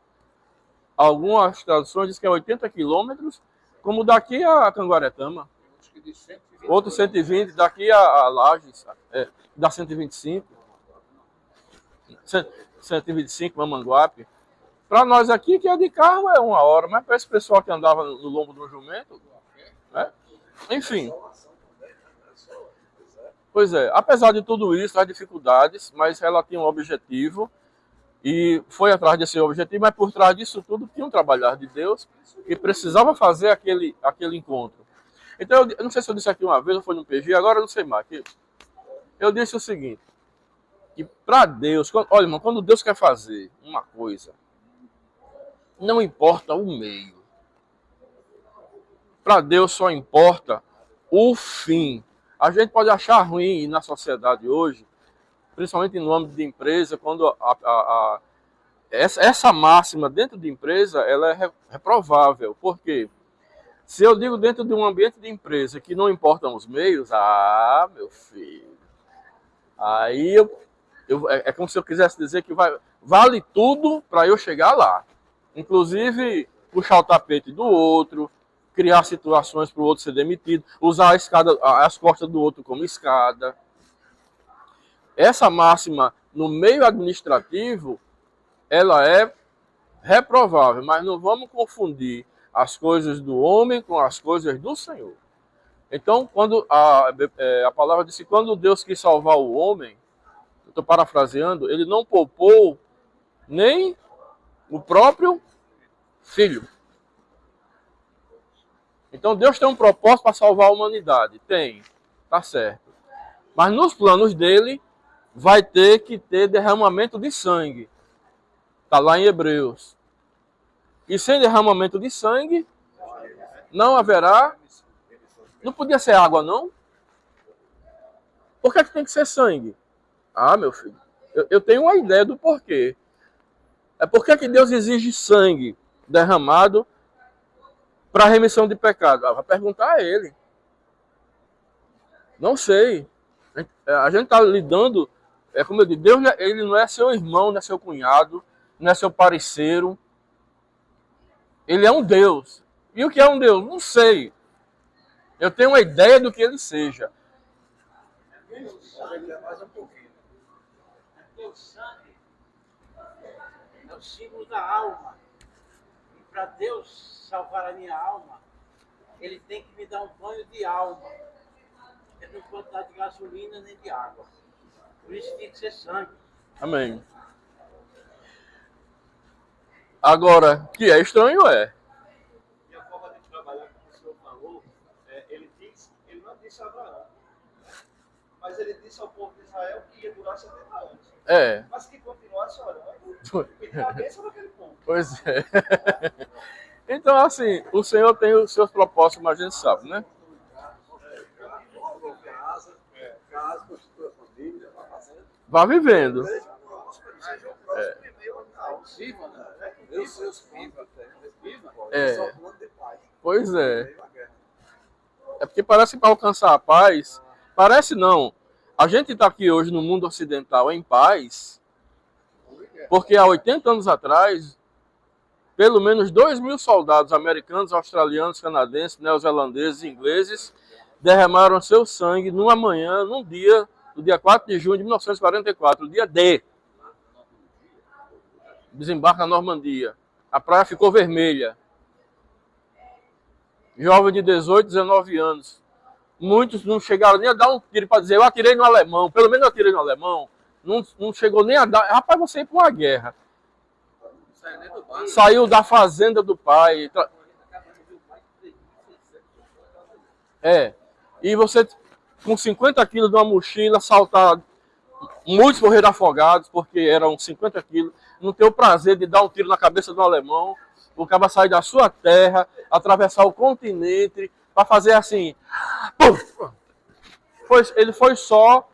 algumas traduções dizem que é 80 quilômetros, como daqui a Canguaretama. Acho que de 120. Outro 120, daqui a Lages, dá 125. 125, Mamanguape. Para nós aqui, que é de carro, é 1 hora, mas para esse pessoal que andava no lombo do jumento, né? Enfim. Pois é, apesar de tudo isso, as dificuldades, mas ela tinha um objetivo e foi atrás desse objetivo, mas por trás disso tudo tinha um trabalhar de Deus e precisava fazer aquele encontro. Então, eu não sei se eu disse aqui uma vez, ou foi no PG, agora eu não sei mais. Eu disse o seguinte, que para Deus, olha, irmão, quando Deus quer fazer uma coisa, não importa o meio. Para Deus só importa o fim. A gente pode achar ruim na sociedade hoje, principalmente no âmbito de empresa, quando essa máxima dentro de empresa ela é reprovável. Por quê? Se eu digo dentro de um ambiente de empresa que não importam os meios, meu filho, aí é como se eu quisesse dizer que vale tudo para eu chegar lá. Inclusive, puxar o tapete do outro, criar situações para o outro ser demitido, usar a escada, as costas do outro como escada. Essa máxima, no meio administrativo, ela é reprovável, mas não vamos confundir as coisas do homem com as coisas do Senhor. Então, quando a palavra diz que quando Deus quis salvar o homem, eu estou parafraseando, ele não poupou nem o próprio filho. Então Deus tem um propósito para salvar a humanidade. Tem, tá certo. Mas nos planos dele vai ter que ter derramamento de sangue. Está lá em Hebreus. E sem derramamento de sangue, não haverá... Não podia ser água, não? Por que tem que ser sangue? Meu filho, eu tenho uma ideia do porquê. É porque que Deus exige sangue derramado para remissão de pecado? Vai perguntar a ele. Não sei. A gente está lidando, como eu digo, Deus ele não é seu irmão, não é seu cunhado, não é seu parceiro. Ele é um Deus. E o que é um Deus? Não sei. Eu tenho uma ideia do que ele seja. Mais um pouquinho. Porque o sangue é o símbolo da alma. para Deus salvar a minha alma, ele tem que me dar um banho de alma. Ele não pode dar de gasolina nem de água. Por isso tem que ser sangue. Amém. Agora, que é estranho E a forma de trabalhar, como o senhor falou, ele não disse a Abraão, mas ele disse ao povo de Israel que ia durar 70 anos. Mas que continuasse orando e pedir a bênção daquele povo. Pois é. Então, assim, o Senhor tem os seus propósitos, mas a gente sabe, né? Casa, constitui a família, vai fazendo. Vá vivendo. Viva, né? Eu sei os vivos. Viva. É. Pois é. É porque parece que para alcançar a paz, parece não. A gente está aqui hoje no mundo ocidental em paz, porque há 80 anos atrás, pelo menos 2.000 soldados americanos, australianos, canadenses, neozelandeses e ingleses derramaram seu sangue numa manhã, num dia, no dia 4 de junho de 1944, o dia D. Desembarque na Normandia. A praia ficou vermelha. Jovem de 18, 19 anos. Muitos não chegaram nem a dar um tiro para dizer, eu atirei no alemão. Pelo menos eu atirei no alemão. Não chegou nem a dar. Rapaz, você ir para uma guerra. Saiu da fazenda do pai. E você, com 50 quilos de uma mochila, saltar. Muitos morreram afogados, porque eram 50 quilos. Não ter o prazer de dar um tiro na cabeça do alemão. O cara sair da sua terra, atravessar o continente, para fazer assim. Pum! Ele foi só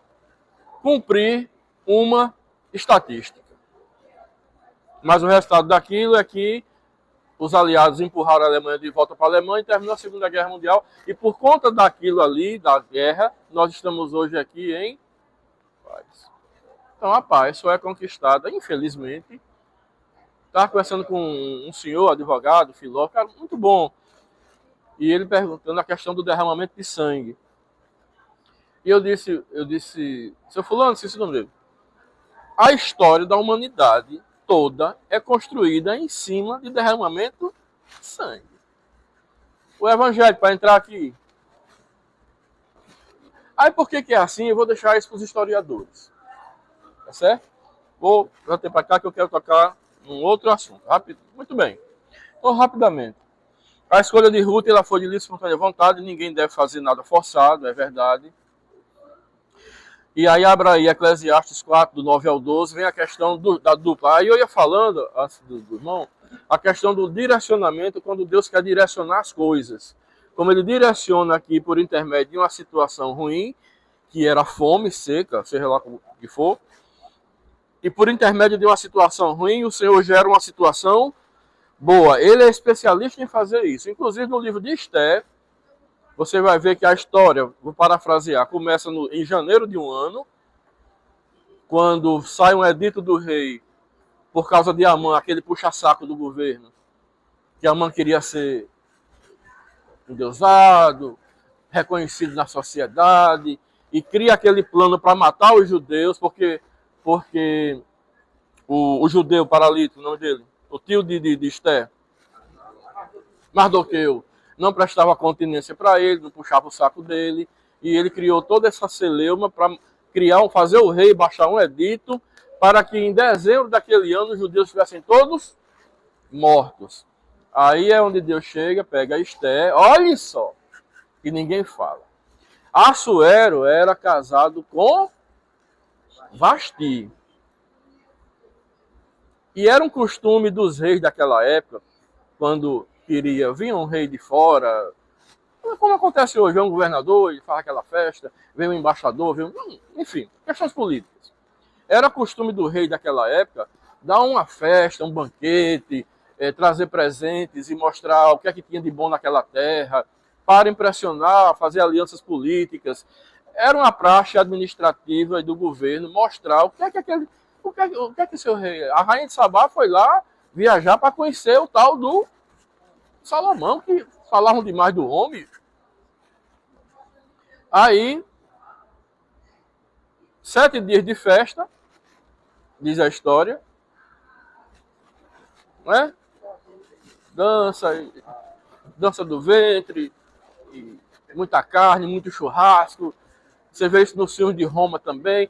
cumprir uma estatística. Mas o resultado daquilo é que os aliados empurraram a Alemanha de volta para a Alemanha e terminou a Segunda Guerra Mundial. E por conta daquilo ali, da guerra, nós estamos hoje aqui em paz. Então a paz só é conquistada, infelizmente. Estava conversando com um senhor, advogado, filósofo, cara, muito bom. E ele perguntando a questão do derramamento de sangue. E eu disse, seu fulano, esqueci o nome dele. A história da humanidade toda é construída em cima de derramamento de sangue. O evangelho, para entrar aqui. Aí por que é assim? Eu vou deixar isso para os historiadores. Tá certo? Vou trazer para cá que eu quero tocar num outro assunto. Rápido. Muito bem. Então, rapidamente. A escolha de Ruth ela foi de livre e espontânea vontade. Ninguém deve fazer nada forçado, é verdade. E aí, abra aí Eclesiastes 4, do 9 ao 12, vem a questão da dupla. Aí eu ia falando, antes do irmão, a questão do direcionamento, quando Deus quer direcionar as coisas. Como ele direciona aqui por intermédio de uma situação ruim, que era fome, seca, seja lá como que for, e por intermédio de uma situação ruim, o Senhor gera uma situação boa. Ele é especialista em fazer isso. Inclusive no livro de Esther, você vai ver que a história, vou parafrasear, começa em janeiro de um ano, quando sai um edito do rei por causa de Amã, aquele puxa-saco do governo, que Amã queria ser endeusado, reconhecido na sociedade, e cria aquele plano para matar os judeus, porque o judeu paralítico, o nome dele, o tio de Esther, Mardoqueu, não prestava continência para ele, não puxava o saco dele, e ele criou toda essa celeuma para fazer o rei baixar um edito para que em dezembro daquele ano os judeus estivessem todos mortos. Aí é onde Deus chega, pega Esther, olha só, que ninguém fala. Assuero era casado com Vasti. E era um costume dos reis daquela época, quando vinha um rei de fora, como acontece hoje, vem um governador, ele faz aquela festa, vem um embaixador, enfim, questões políticas. Era costume do rei daquela época dar uma festa, um banquete, trazer presentes e mostrar o que é que tinha de bom naquela terra, para impressionar, fazer alianças políticas. Era uma praxe administrativa do governo mostrar o que é que seu rei... A rainha de Sabá foi lá viajar para conhecer o tal do Salomão, que falavam demais do homem. Aí, 7 dias de festa, diz a história, né? dança, dança do ventre, e muita carne, muito churrasco. Você vê isso nos filmes de Roma também.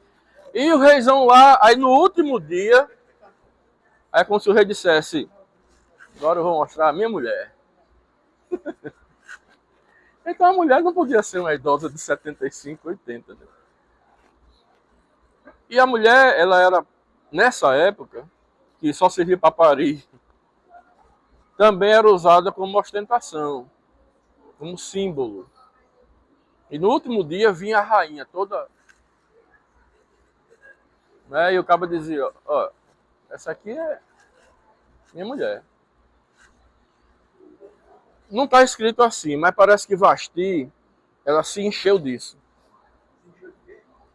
E o reizão lá, aí no último dia, aí é como se o rei dissesse, agora eu vou mostrar a minha mulher. Então a mulher não podia ser uma idosa de 75, 80. Né? E a mulher, ela era, nessa época, que só servia para parir, também era usada como ostentação, como símbolo. E no último dia vinha a rainha toda. Né? E o cabo dizia, ó, essa aqui é minha mulher. Não está escrito assim, mas parece que Vasti, ela se encheu disso.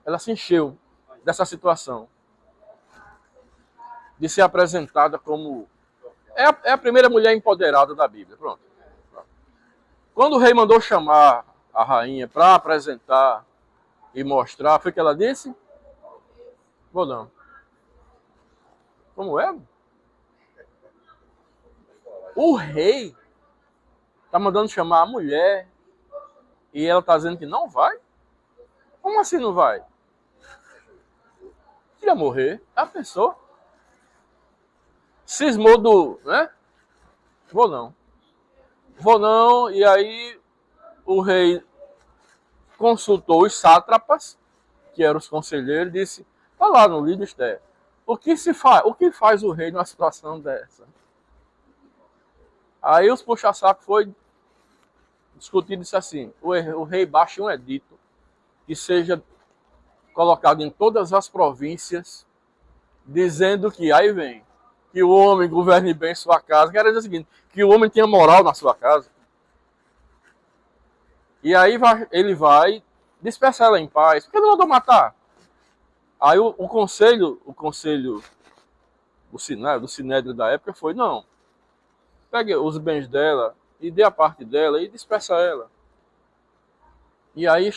Ela se encheu dessa situação. De ser apresentada como... É a primeira mulher empoderada da Bíblia. Pronto. Quando o rei mandou chamar a rainha para apresentar e mostrar, foi o que ela disse? Vou não. Como é? O rei está mandando chamar a mulher e ela está dizendo que não vai? Como assim não vai? Ia morrer. A pessoa cismou do... né? Vou não. Vou não. E aí o rei consultou os sátrapas, que eram os conselheiros, e disse, está lá no livro Esther, o que faz o rei numa situação dessa? Aí os puxa-saco foi discutir e disse assim, o rei baixe um edito que seja colocado em todas as províncias, dizendo que, aí vem, que o homem governe bem sua casa, quer dizer o seguinte, que o homem tenha moral na sua casa. E aí ele vai dispersar ela em paz. Por que não mandou matar? Aí o conselho do Sinédrio da época foi, não, pegue os bens dela e dê a parte dela e dispersa ela. E aí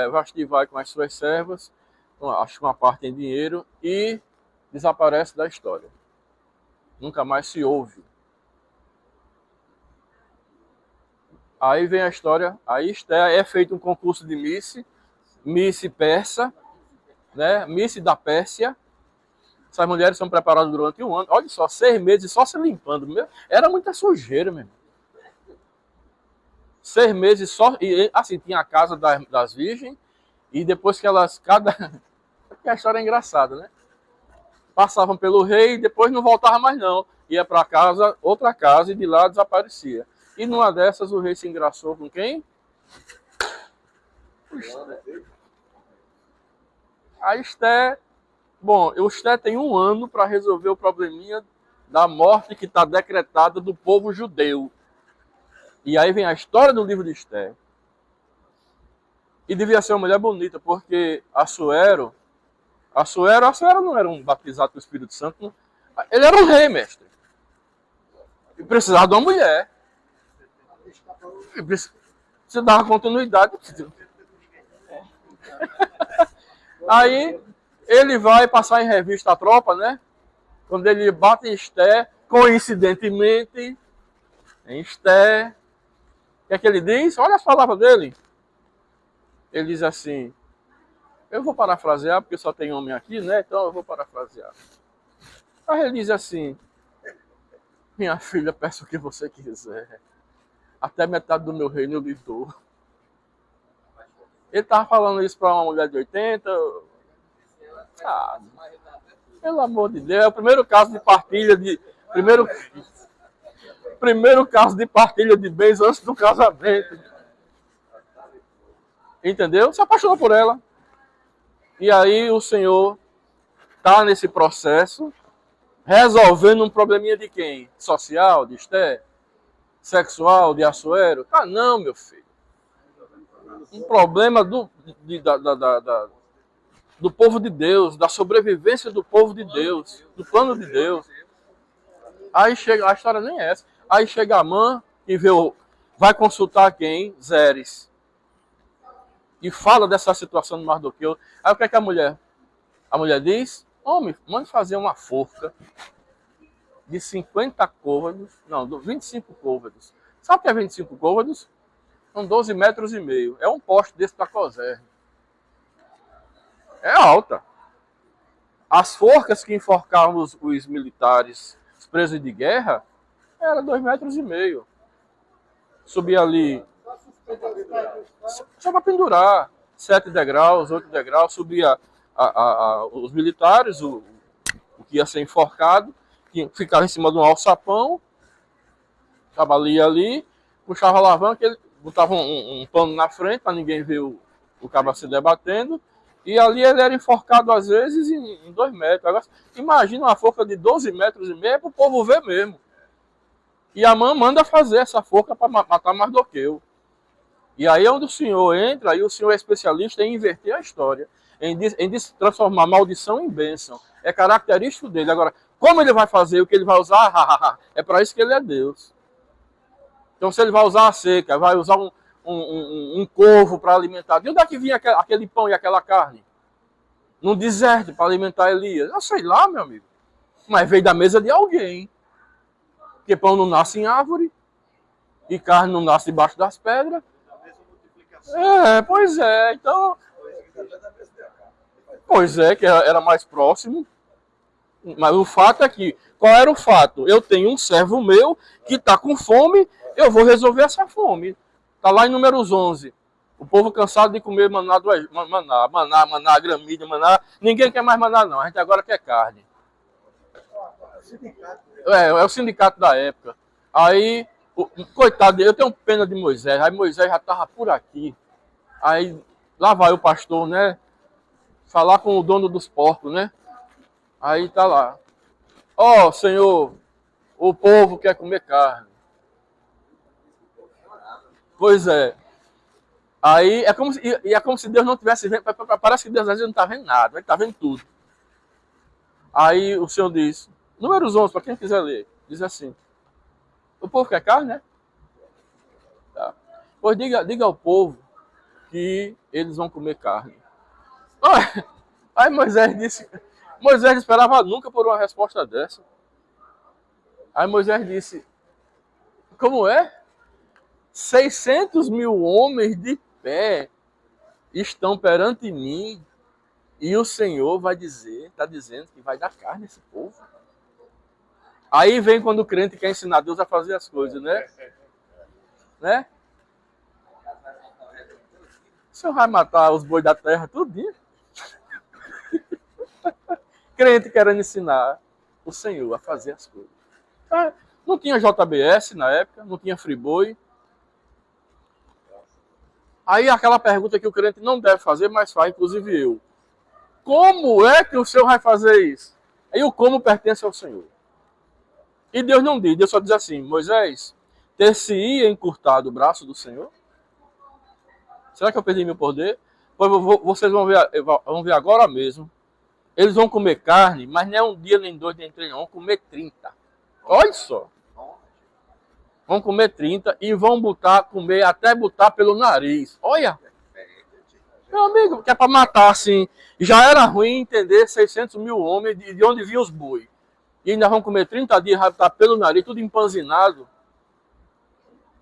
Vasti vai com as suas servas, acho que uma parte em dinheiro, e desaparece da história. Nunca mais se ouve. Aí vem a história, aí é feito um concurso de Miss Persa, né? Miss da Pérsia. Essas mulheres são preparadas durante um ano. Olha só, 6 meses só se limpando. Era muita sujeira mesmo. 6 meses só. E assim, tinha a casa das virgens. E depois que elas. Porque a história é engraçada, né? Passavam pelo rei e depois não voltava mais, não. Ia para casa, outra casa, e de lá desaparecia. E numa dessas o rei se engraçou com quem? A Esther. Bom, o Esther tem 1 ano para resolver o probleminha da morte que está decretada do povo judeu. E aí vem a história do livro de Esther. E devia ser uma mulher bonita, porque Assuero não era um batizado com o Espírito Santo. Não. Ele era um rei, mestre. E precisava de uma mulher. Você dava continuidade. Aí ele vai passar em revista a tropa, né? Quando ele bate em Esther, coincidentemente, em Esther, o que é que ele diz? Olha as palavras dele. Ele diz assim, eu vou parafrasear, porque só tem homem aqui, né? Então eu vou parafrasear. Aí ele diz assim, minha filha, peço o que você quiser. Até metade do meu reino eu lhe dou. Ele estava falando isso para uma mulher de 80. Ah, pelo amor de Deus, é o primeiro caso de partilha de... Primeiro caso de partilha de bens antes do casamento. Entendeu? Se apaixonou por ela. E aí o Senhor está nesse processo, resolvendo um probleminha de quem? Social, de Esther? Sexual, de Assuero? Ah, não, meu filho. Um problema do povo de Deus, da sobrevivência do povo de Deus, do plano de Deus. Aí chega, a história nem é essa. Aí chega Amã e vai consultar quem? Zeres. E fala dessa situação do Mardoqueu. Aí o que é que a mulher? A mulher diz, homem, mande fazer uma forca de 50 côvados, não, 25 côvados. Sabe o que é 25 côvados? São 12 metros e meio. É um poste desse da COSER. É alta. As forcas que enforcavam os militares, os presos de guerra, era 2 metros e meio. Subia ali, só para pendurar, 7 degraus, 8 degraus, subia os militares, o que ia ser enforcado, que ficava em cima de um alçapão, ficava ali, puxava a alavanca, ele botava um pano na frente para ninguém ver o cabo se debatendo, e ali ele era enforcado às vezes em 2 metros. Agora, imagina uma forca de 12 metros e meio para o povo ver mesmo. E a mãe manda fazer essa forca para matar Mardoqueu. E aí é onde o senhor entra, e o senhor é especialista em inverter a história, em transformar maldição em bênção. É característico dele. Agora, como ele vai fazer, o que ele vai usar, é para isso que ele é Deus. Então, se ele vai usar a seca, vai usar um corvo para alimentar. De onde é que vinha aquele pão e aquela carne? No deserto, para alimentar Elias. Eu sei lá, meu amigo. Mas veio da mesa de alguém. Porque pão não nasce em árvore. E carne não nasce debaixo das pedras. Pois é. Então... Pois é, que era mais próximo. Mas o fato é que... Qual era o fato? Eu tenho um servo meu que está com fome. Eu vou resolver essa fome. Está lá em Números 11. O povo cansado de comer maná, gramínea, maná. Ninguém quer mais maná, não. A gente agora quer carne. É o sindicato da época. Aí, coitado dele, eu tenho pena de Moisés. Aí Moisés já estava por aqui. Aí, lá vai o pastor, né? Falar com o dono dos porcos, né? Aí tá lá. Ó, Senhor, o povo quer comer carne. Pois é. Aí é como se Deus não tivesse vendo. Parece que Deus às vezes não está vendo nada, ele está vendo tudo. Aí o Senhor diz, Números 11, para quem quiser ler, diz assim: o povo quer carne, né? Tá. Pois diga ao povo que eles vão comer carne. Aí Moisés disse, Moisés não esperava nunca por uma resposta dessa. Aí Moisés disse, como é? 600 mil homens de pé estão perante mim e o Senhor vai dizer, está dizendo que vai dar carne a esse povo. Aí vem quando o crente quer ensinar Deus a fazer as coisas, né? Né? O Senhor vai matar os bois da terra tudinho. Crente querendo ensinar o Senhor a fazer as coisas. Não tinha JBS na época, não tinha Friboi. Aí aquela pergunta que o crente não deve fazer, mas faz, inclusive eu. Como é que o Senhor vai fazer isso? Aí o como pertence ao Senhor. E Deus não diz, Deus só diz assim, Moisés, ter-se-ia encurtado o braço do Senhor? Será que eu perdi meu poder? Pois vocês vão ver agora mesmo. Eles vão comer carne, mas não é um dia, nem 2, nem 3, não. Vão comer 30. Olha só. Vão comer 30 e vão comer até botar pelo nariz. Olha. Meu amigo, que é para matar assim. Já era ruim entender 600 mil homens de onde vinham os boi. E ainda vão comer 30 dias, vai botar pelo nariz, tudo empanzinado.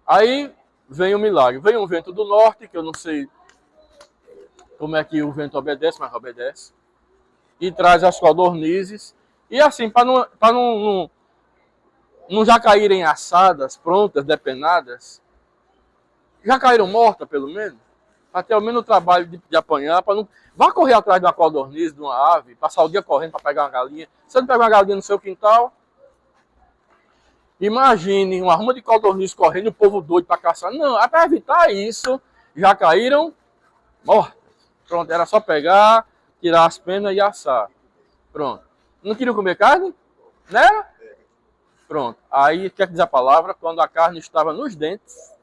Aí vem o milagre. Vem um vento do norte, que eu não sei como é que o vento obedece, mas obedece. E traz as codornizes. E assim, para não já caírem assadas, prontas, depenadas, já caíram mortas, pelo menos, para ter ao menos o trabalho de apanhar, para não... Vá correr atrás de uma codorniz, de uma ave, passar o dia correndo para pegar uma galinha. Você não pega uma galinha no seu quintal? Imagine uma ruma de codorniz correndo e o povo doido para caçar. Não, é para evitar isso, já caíram mortas. Pronto, era só pegar, tirar as penas e assar. Pronto. Não queriam comer carne? Né? Pronto. Aí, quer dizer a palavra, quando a carne estava nos dentes,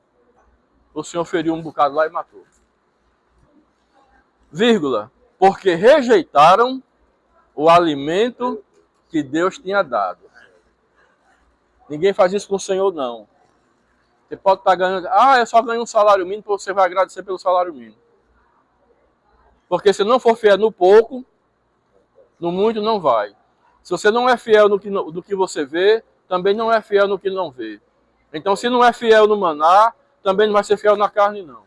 o Senhor feriu um bocado lá e matou. Vírgula. Porque rejeitaram o alimento que Deus tinha dado. Ninguém faz isso com o Senhor, não. Você pode estar ganhando... eu só ganho um salário mínimo, você vai agradecer pelo salário mínimo. Porque se não for fiel no pouco, no muito não vai. Se você não é fiel no que você vê, também não é fiel no que não vê. Então, se não é fiel no maná, também não vai ser fiel na carne, não.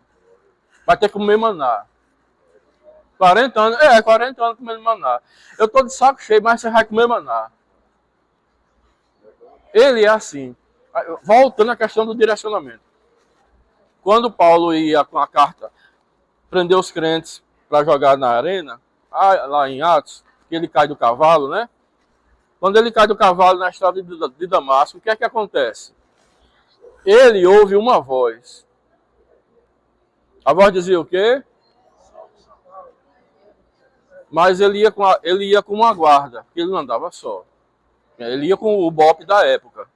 Vai ter que comer maná. 40 anos comendo maná. Eu estou de saco cheio, mas você vai comer maná. Ele é assim. Voltando à questão do direcionamento. Quando Paulo ia com a carta prender os crentes para jogar na arena, lá em Atos, que ele cai do cavalo, né? Quando ele cai do cavalo na estrada de Damasco, o que é que acontece? Ele ouve uma voz. A voz dizia o quê? Mas ele ia com uma guarda, porque ele não andava só. Ele ia com o bope da época.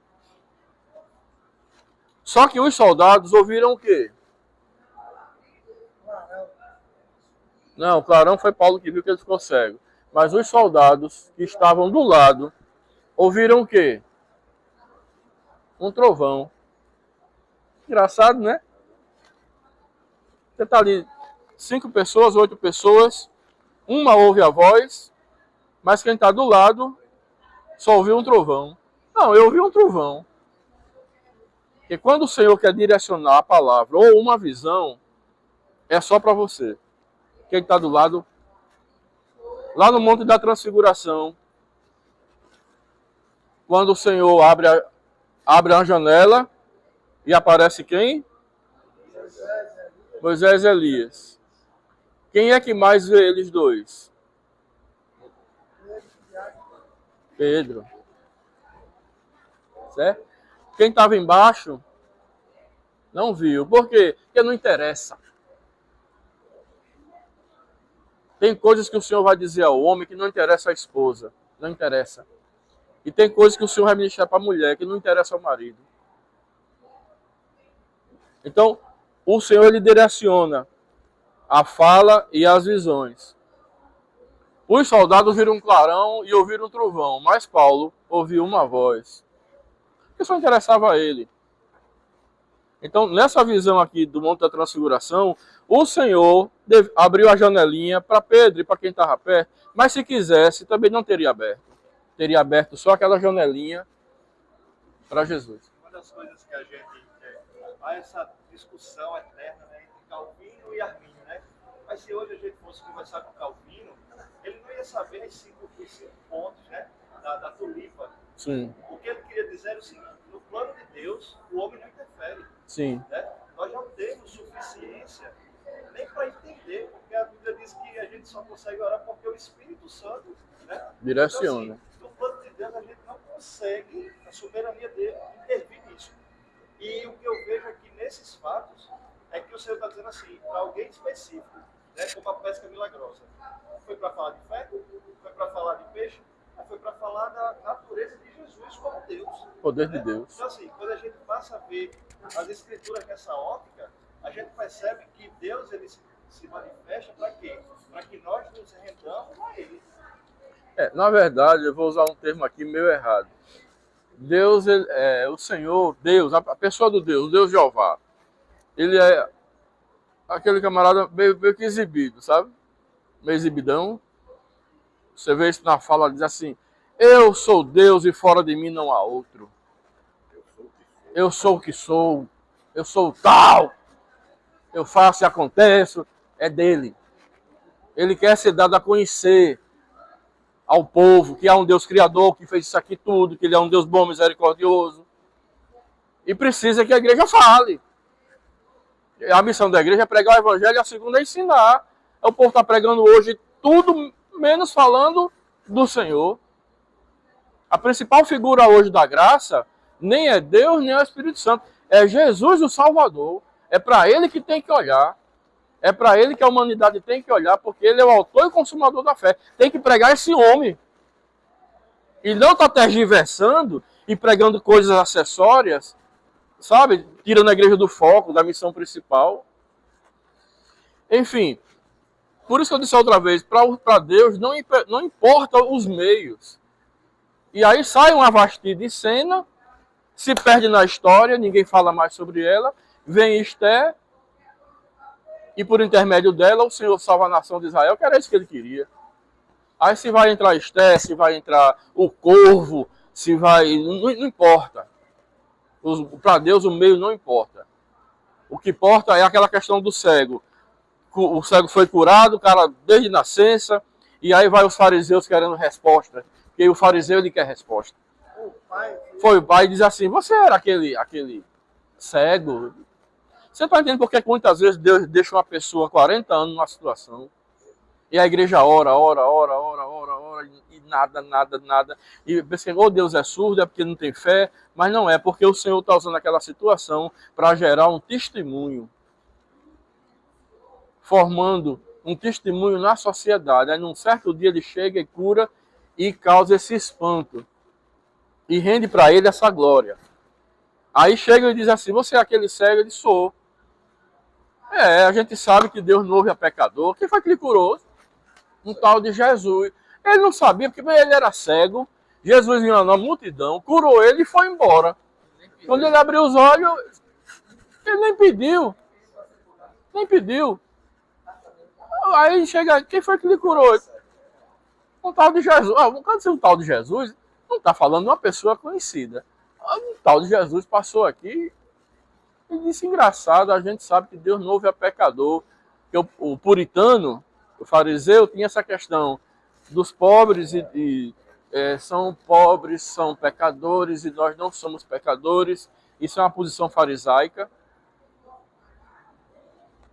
Só que os soldados ouviram o quê? Não, o clarão foi Paulo que viu que ele ficou cego. Mas os soldados que estavam do lado ouviram o quê? Um trovão. Engraçado, né? Você está ali 5 pessoas, 8 pessoas, uma ouve a voz, mas quem está do lado só ouviu um trovão. Não, eu ouvi um trovão. Porque quando o Senhor quer direcionar a palavra ou uma visão, é só para você. Quem está do lado, lá no Monte da Transfiguração, quando o Senhor abre a janela e aparece quem? Moisés e Elias. Quem é que mais vê eles dois? Pedro. Certo? Quem estava embaixo não viu. Por quê? Porque não interessa. Tem coisas que o Senhor vai dizer ao homem que não interessa à esposa. Não interessa. E tem coisas que o Senhor vai ministrar para a mulher que não interessa ao marido. Então, o Senhor, ele direciona a fala e as visões. Os soldados viram um clarão e ouviram um trovão, mas Paulo ouviu uma voz. Que só interessava a ele. Então, nessa visão aqui do Monte da Transfiguração, o Senhor abriu a janelinha para Pedro e para quem estava perto, mas se quisesse, também não teria aberto. Teria aberto só aquela janelinha para Jesus. Uma das coisas que a gente há essa discussão eterna, né, entre Calvino e Arminio, né? Mas se hoje a gente fosse conversar com Calvino, ele não ia saber os cinco pontos, né, da tulipa. Sim. O que ele queria dizer era o seguinte: no plano de Deus, o homem não interfere. Sim. Né? Nós não temos suficiência nem para entender, porque a Bíblia diz que a gente só consegue orar porque o Espírito Santo, né, Direciona. Então, assim, no plano de Deus, a gente não consegue, a soberania dele, intervir nisso. E o que eu vejo aqui nesses fatos é que o Senhor está dizendo assim, para alguém específico, né, como a pesca milagrosa. Foi para falar de fé, foi para falar de peixe, mas foi para falar da natureza de Jesus como Deus. Poder né? de Deus. Então, assim, quando a gente passa a ver as Escrituras nessa ótica, a gente percebe que Deus ele se manifesta para quê? Para que nós nos rendamos a Ele. Na verdade, eu vou usar um termo aqui meio errado. Deus, o Senhor, Deus, a pessoa do Deus, o Deus Jeová, ele é aquele camarada meio que exibido, sabe? Meio exibidão. Você vê isso na fala, diz assim: eu sou Deus e fora de mim não há outro. Eu sou o que sou. Eu sou tal. Eu faço e aconteço. É dele. Ele quer ser dado a conhecer ao povo que há um Deus criador, que fez isso aqui tudo, que ele é um Deus bom, misericordioso. E precisa que a igreja fale. A missão da igreja é pregar o evangelho, e a segunda é ensinar. O povo está pregando hoje tudo menos falando do Senhor. A principal figura hoje da graça nem é Deus, nem é o Espírito Santo. É Jesus o Salvador. É para ele que tem que olhar. É para ele que a humanidade tem que olhar, porque ele é o autor e consumador da fé. Tem que pregar esse homem. E não está tergiversando e pregando coisas acessórias, sabe? Tirando a igreja do foco, da missão principal. Enfim, por isso que eu disse outra vez, para Deus não importa os meios. E aí sai uma Vasti de cena, se perde na história, ninguém fala mais sobre ela, vem Esther, e por intermédio dela o Senhor salva a nação de Israel, que era isso que ele queria. Aí se vai entrar Esther, se vai entrar o corvo, se vai, não importa. Para Deus o meio não importa. O que importa é aquela questão do cego. O cego foi curado, o cara desde nascença, e aí vai os fariseus querendo resposta. Porque o fariseu ele quer resposta. Foi o pai e diz assim, você era aquele cego? Você está entendendo porque muitas vezes Deus deixa uma pessoa 40 anos numa situação, e a igreja ora, e nada. E pensa que, Deus é surdo, é porque não tem fé, mas não é, porque o Senhor está usando aquela situação para gerar um testemunho, formando um testemunho na sociedade. Aí num certo dia ele chega e cura e causa esse espanto. E rende para ele essa glória. Aí chega e diz assim, você é aquele cego? Ele sou. A gente sabe que Deus não ouve a pecador. Quem foi que lhe curou? Um tal de Jesus. Ele não sabia, porque ele era cego. Jesus vinha na multidão, curou ele e foi embora. Quando ele abriu os olhos, ele nem pediu. Aí chega, quem foi que lhe curou? Um tal de Jesus. Quando diz um tal de Jesus, não está falando de uma pessoa conhecida. Um tal de Jesus passou aqui e disse, engraçado, a gente sabe que Deus não ouve a pecador. Que o puritano, o fariseu, tinha essa questão dos pobres são pobres, são pecadores e nós não somos pecadores. Isso é uma posição farisaica.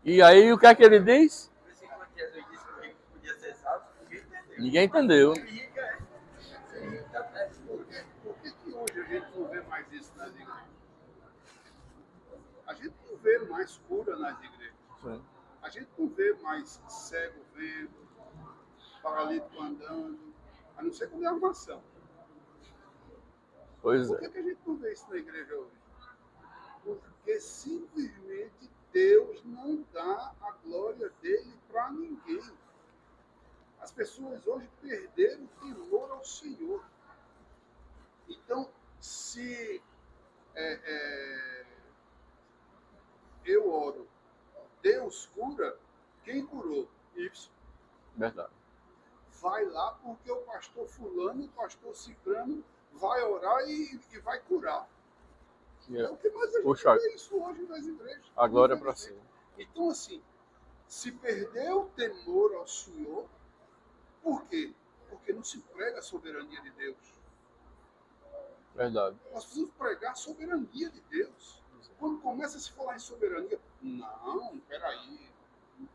E aí o que é que ele diz? Ninguém entendeu. Por que hoje a gente não vê mais isso nas igrejas? A gente não vê mais cura nas igrejas. Sim. A gente não vê mais cego vendo, paralítico andando, a não ser quando é armação. Pois Por é. que a gente não vê isso na igreja hoje? Porque simplesmente Deus não dá a glória dele para ninguém. As pessoas hoje perderam o temor ao Senhor. Então, se eu oro, Deus cura, quem curou? Y. Verdade. Vai lá porque o pastor fulano, o pastor ciclano vai orar e vai curar. Então, o que mais a gente vê isso hoje nas igrejas? A glória é para si. Então, assim, se perdeu o temor ao Senhor, por quê? Porque não se prega a soberania de Deus. Verdade. Nós precisamos pregar a soberania de Deus. Quando começa a se falar em soberania, não, peraí,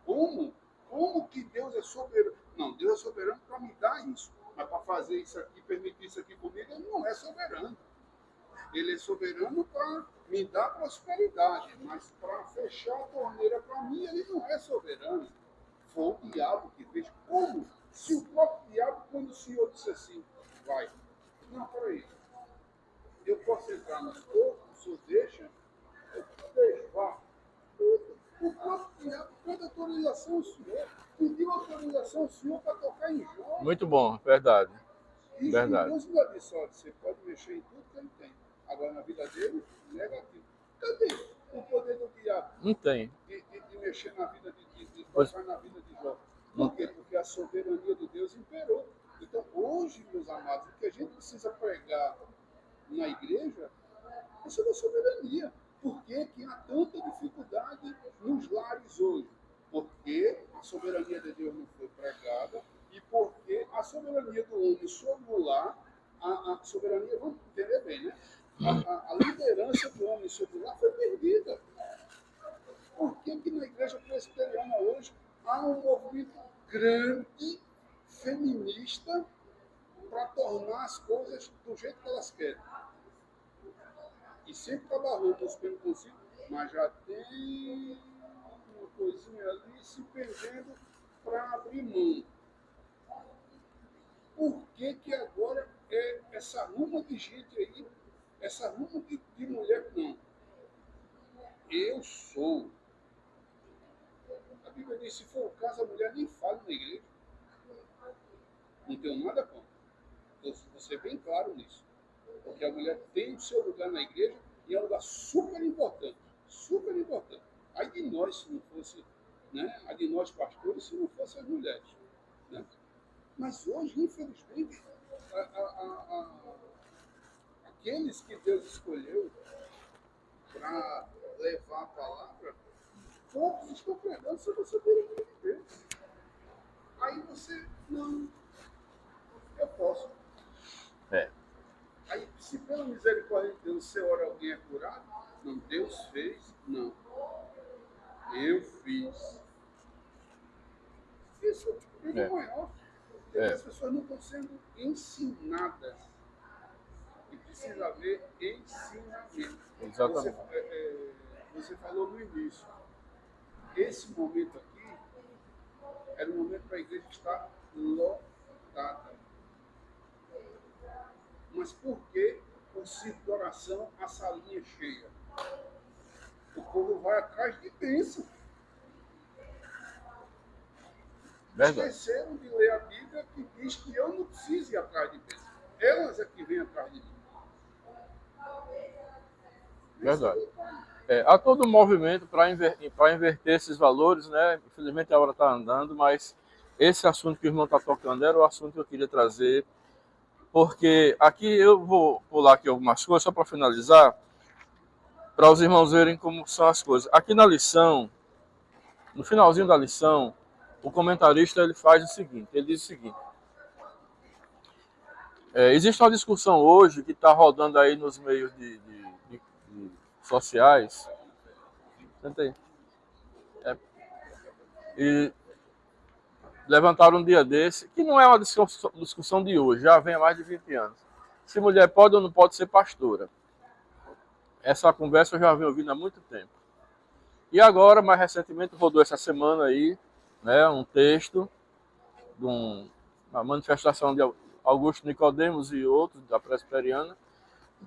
como? Como que Deus é soberano? Não, Deus é soberano para me dar isso, mas para fazer isso aqui, permitir isso aqui comigo, ele não é soberano. Ele é soberano para me dar prosperidade, mas para fechar a torneira para mim, ele não é soberano. Foi o diabo que fez. Como? Se o próprio diabo, quando o Senhor disse assim, vai, não, peraí, eu posso entrar no corpo, o Senhor deixa, vá. O próprio diabo pede autorização ao Senhor, pediu autorização ao Senhor para tocar em Jó. Muito bom, verdade. E Verdade. Deus ainda disse, olha, você pode mexer em tudo que ele tem. Agora, na vida dele, negativo. Cadê o poder do diabo Não tem. de mexer na vida de tocar na vida de Jó? Por quê? Porque a soberania de Deus imperou. Então, hoje, meus amados, o que a gente precisa pregar na igreja é sobre a soberania. Por que que há tanta dificuldade nos lares hoje? Porque a soberania de Deus não foi pregada e porque a soberania do homem sobre o lar, a soberania, vamos entender bem, né? A liderança do homem sobre o lar foi perdida. Por que que na igreja presbiteriana hoje há um movimento grande, feminista, para tornar as coisas do jeito que elas querem? E sempre está barrando os pelos consigo, mas já tem uma coisinha ali se perdendo para abrir mão. Por que que agora é essa ruma de gente aí, essa ruma de mulher? Não. Eu sou. A Bíblia diz, se for o caso, a mulher nem fala na igreja. Não tenho nada contra. Vou ser bem claro nisso. Porque a mulher tem o seu lugar na igreja e é um lugar super importante. Super importante. Aí de nós, se não fosse, né? Aí de nós pastores, se não fossem as mulheres. Né? Mas hoje, infelizmente, aqueles que Deus escolheu para levar a palavra, todos estão pregando sobre a soberania de Deus. Aí você, não, eu posso. Aí, se pela misericórdia de Deus, você ora alguém é curado, não, Deus fez, não. Eu fiz. Isso é o problema maior. Porque as pessoas não estão sendo ensinadas. E precisa haver ensinamento. Exatamente. Você falou no início. Esse momento aqui era um momento para a igreja estar lotada. Mas por que o ciclo de oração, a salinha cheia? O povo vai atrás de bênção. Verdade. Esqueceram de ler a Bíblia que diz que eu não preciso ir atrás de bênção. Elas é que vêm atrás de mim. Verdade. Há todo um movimento para inverter esses valores, né? Infelizmente a hora está andando, mas esse assunto que o irmão está tocando era o assunto que eu queria trazer, porque aqui eu vou pular aqui algumas coisas, só para finalizar, para os irmãos verem como são as coisas. Aqui na lição, no finalzinho da lição, o comentarista ele faz o seguinte, ele diz o seguinte: existe uma discussão hoje que está rodando aí nos meios de sociais, e levantaram um dia desse, que não é uma discussão de hoje, já vem há mais de 20 anos. Se mulher pode ou não pode ser pastora. Essa conversa eu já venho ouvindo há muito tempo. E agora, mais recentemente, rodou essa semana aí, né, um texto de uma manifestação de Augusto Nicodemos e outros da Presbiteriana,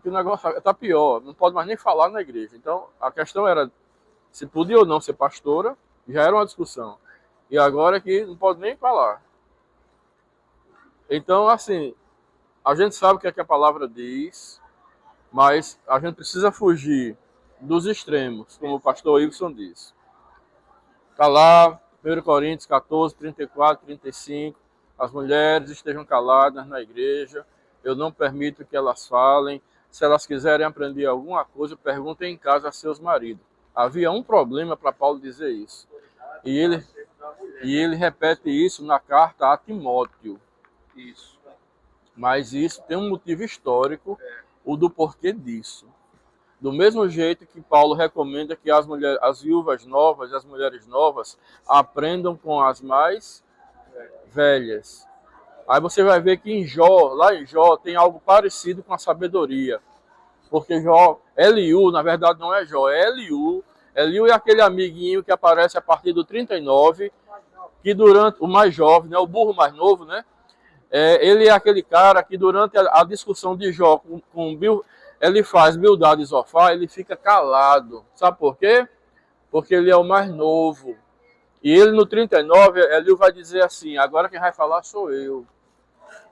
que o negócio está pior, não pode mais nem falar na igreja. Então, a questão era se podia ou não ser pastora, já era uma discussão. E agora é que não pode nem falar. Então, assim, a gente sabe o que é que a palavra diz, mas a gente precisa fugir dos extremos, como o pastor Wilson disse. Está lá, 1 Coríntios 14, 34, 35, as mulheres estejam caladas na igreja, eu não permito que elas falem. Se elas quiserem aprender alguma coisa, perguntem em casa a seus maridos. Havia um problema para Paulo dizer isso. E ele repete isso na carta a Timóteo. Isso. Mas isso tem um motivo histórico, o do porquê disso. Do mesmo jeito que Paulo recomenda que as viúvas novas e as mulheres novas aprendam com as mais velhas. Aí você vai ver que lá em Jó, tem algo parecido com a sabedoria. Porque Jó, Eliú, na verdade não é Jó, é Eliú. Eliú é aquele amiguinho que aparece a partir do 39, que durante, o mais jovem, né, o burro mais novo, né? Ele é aquele cara que durante a discussão de Jó com ele faz Bildade e Zofar, ele fica calado. Sabe por quê? Porque ele é o mais novo. E ele no 39, Eliú vai dizer assim, agora quem vai falar sou eu.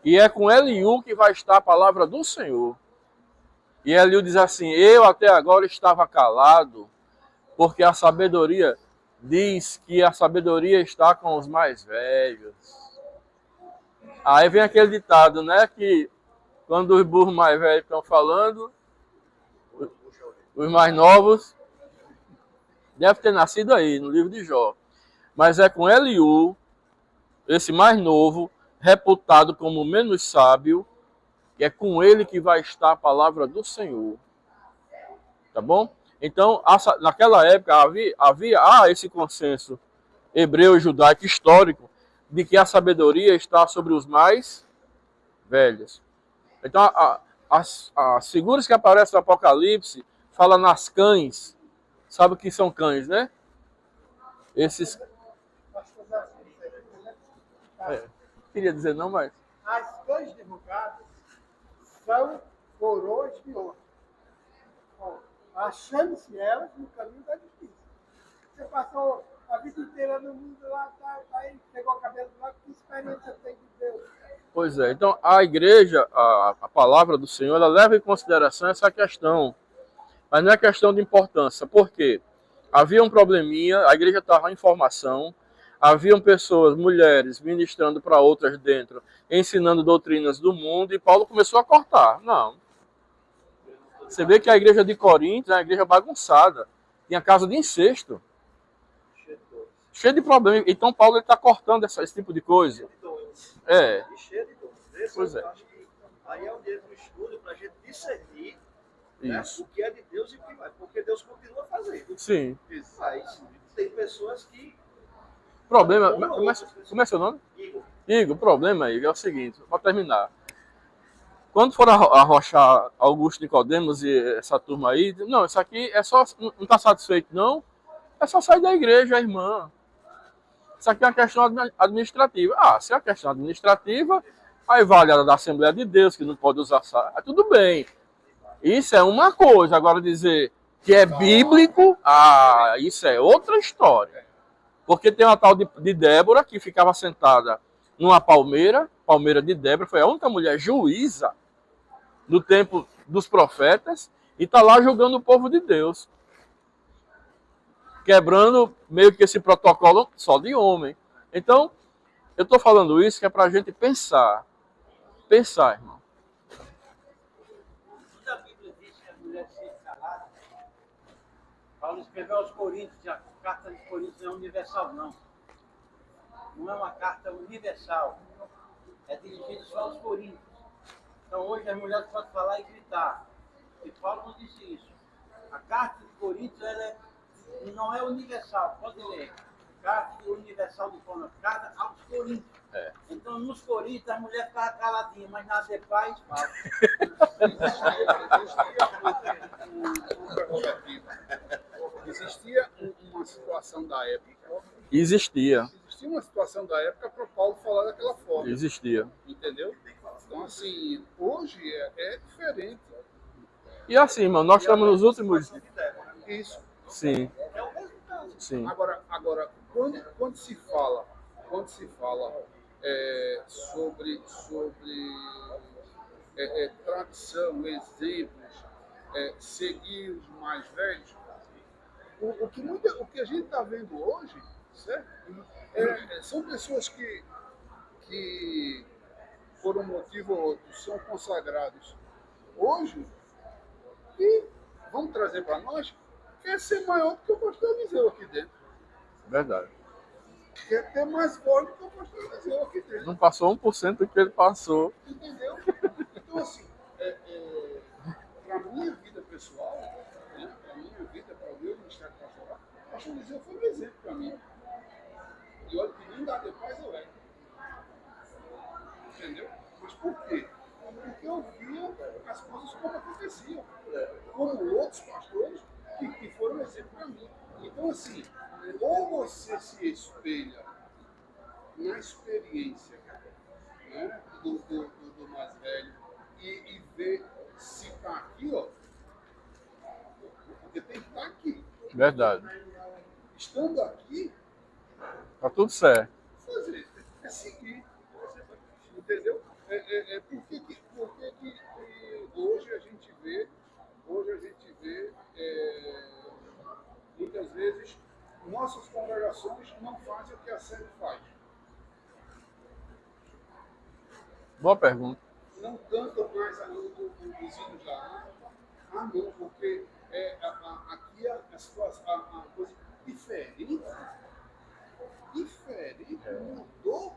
E é com Eliú que vai estar a palavra do Senhor. E Eliú diz assim, eu até agora estava calado, porque a sabedoria diz que a sabedoria está com os mais velhos. Aí vem aquele ditado, né, que quando os burros mais velhos estão falando, os mais novos devem ter nascido aí, no livro de Jó. Mas é com Eliú, esse mais novo, reputado como menos sábio, e é com ele que vai estar a palavra do Senhor. Tá bom? Então, naquela época havia esse consenso hebreu e judaico histórico de que a sabedoria está sobre os mais velhos. Então, as figuras que aparecem no Apocalipse falam nas cães. Sabe o que são cães, né? Esses... queria dizer não, mas... As cães divulgadas são coroas de ouro. Achando-se elas no caminho da justiça. Você passou a vida inteira no mundo lá, aí pegou a cabeça lá, que experiência tem de Deus? Pois é, então a igreja, a palavra do Senhor, ela leva em consideração essa questão. Mas não é questão de importância. Por quê? Havia um probleminha, a igreja estava em formação, haviam pessoas, mulheres, ministrando para outras dentro, ensinando doutrinas do mundo, e Paulo começou a cortar. Não. Você vê que a igreja de Corinto é uma igreja bagunçada. Tinha casa de incesto. Cheio de problemas. Então Paulo está cortando esse tipo de coisa. É. E cheio de dores. Pois é. Eu acho que aí é onde entra o estudo para a gente discernir, né, Isso. o que é de Deus e o que não é. Porque Deus continua fazendo. Sim. Mas tem pessoas que... Problema. Como é seu nome? Igor, Igor, o problema, Igor, é o seguinte, para terminar. Quando for arrochar Augusto Nicodemos e essa turma aí, não, isso aqui é só. Não está satisfeito, não? É só sair da igreja, irmã. Isso aqui é uma questão administrativa. Ah, se é uma questão administrativa, aí vale a da Assembleia de Deus, que não pode usar. Tudo bem. Isso é uma coisa. Agora dizer que é bíblico, isso é outra história. Porque tem uma tal de Débora que ficava sentada numa palmeira de Débora, foi a única mulher juíza no tempo dos profetas, e está lá julgando o povo de Deus. Quebrando meio que esse protocolo só de homem. Então, eu estou falando isso que é para a gente pensar. Pensar, irmão. Quando a Bíblia diz que a mulher se calada, Paulo escreveu aos Coríntios, a carta de Coríntios não é universal, não. Não é uma carta universal. É dirigida só aos Coríntios. Então hoje as mulheres podem falar e gritar. E Paulo não disse isso. A carta de Coríntios não é universal, pode ler. Carta universal de forma, carta aos Coríntios. É. Então nos Coríntios a mulher ficava caladinha, mas na Depaz fala. Existia uma situação da época. Existia. Existia uma situação da época para Paulo falar daquela forma. Existia. Entendeu? Então, assim, hoje é diferente. E assim, irmão, nós estamos nos últimos. Isso. Sim. é o mesmo caso. Sim. Agora quando se fala sobre tradição, exemplos, seguir os mais velhos, o que a gente está vendo hoje, certo? São pessoas que, por um motivo ou outro, são consagrados hoje e vamos trazer para nós, quer ser maior do que o pastor Eliseu aqui dentro. Verdade. Quer ter mais voz do que o pastor Eliseu aqui dentro. Não passou 1% do que ele passou. Entendeu? Então, assim, para minha vida pessoal, né, para minha vida, para o meu ministério pastoral, o pastor Eliseu foi um exemplo para mim. E olha que nem dá depois eu era. Entendeu? Mas por quê? Porque eu via as coisas como aconteciam. Como outros pastores que foram exemplo para mim. Então, assim, ou você se espelha na experiência, né, do mais velho e vê se está aqui, ó, porque tem que estar aqui. Verdade. Estando aqui, Tá tudo certo. fazer, é seguir. Entendeu? Por que hoje a gente vê, muitas vezes, nossas congregações não fazem o que a sede faz. Boa pergunta. Não cantam mais os hinos da alma. Ah, não, porque aqui a situação, a coisa diferente. Mudou.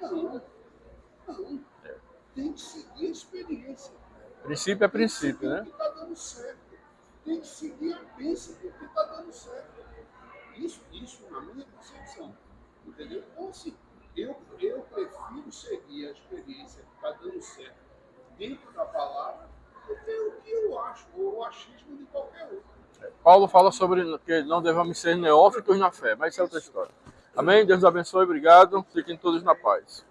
Não. Tem que seguir a experiência. Princípio é princípio, né? Tem que está dando certo. Tem que seguir a bênção porque está dando certo. Isso na minha concepção. Entendeu? Então, assim, eu prefiro seguir a experiência que está dando certo dentro da palavra do que o que eu acho, ou o achismo de qualquer outro. Paulo fala sobre que não devemos ser neófitos na fé, mas isso é outra história. Amém? Deus abençoe, obrigado. Fiquem todos na paz.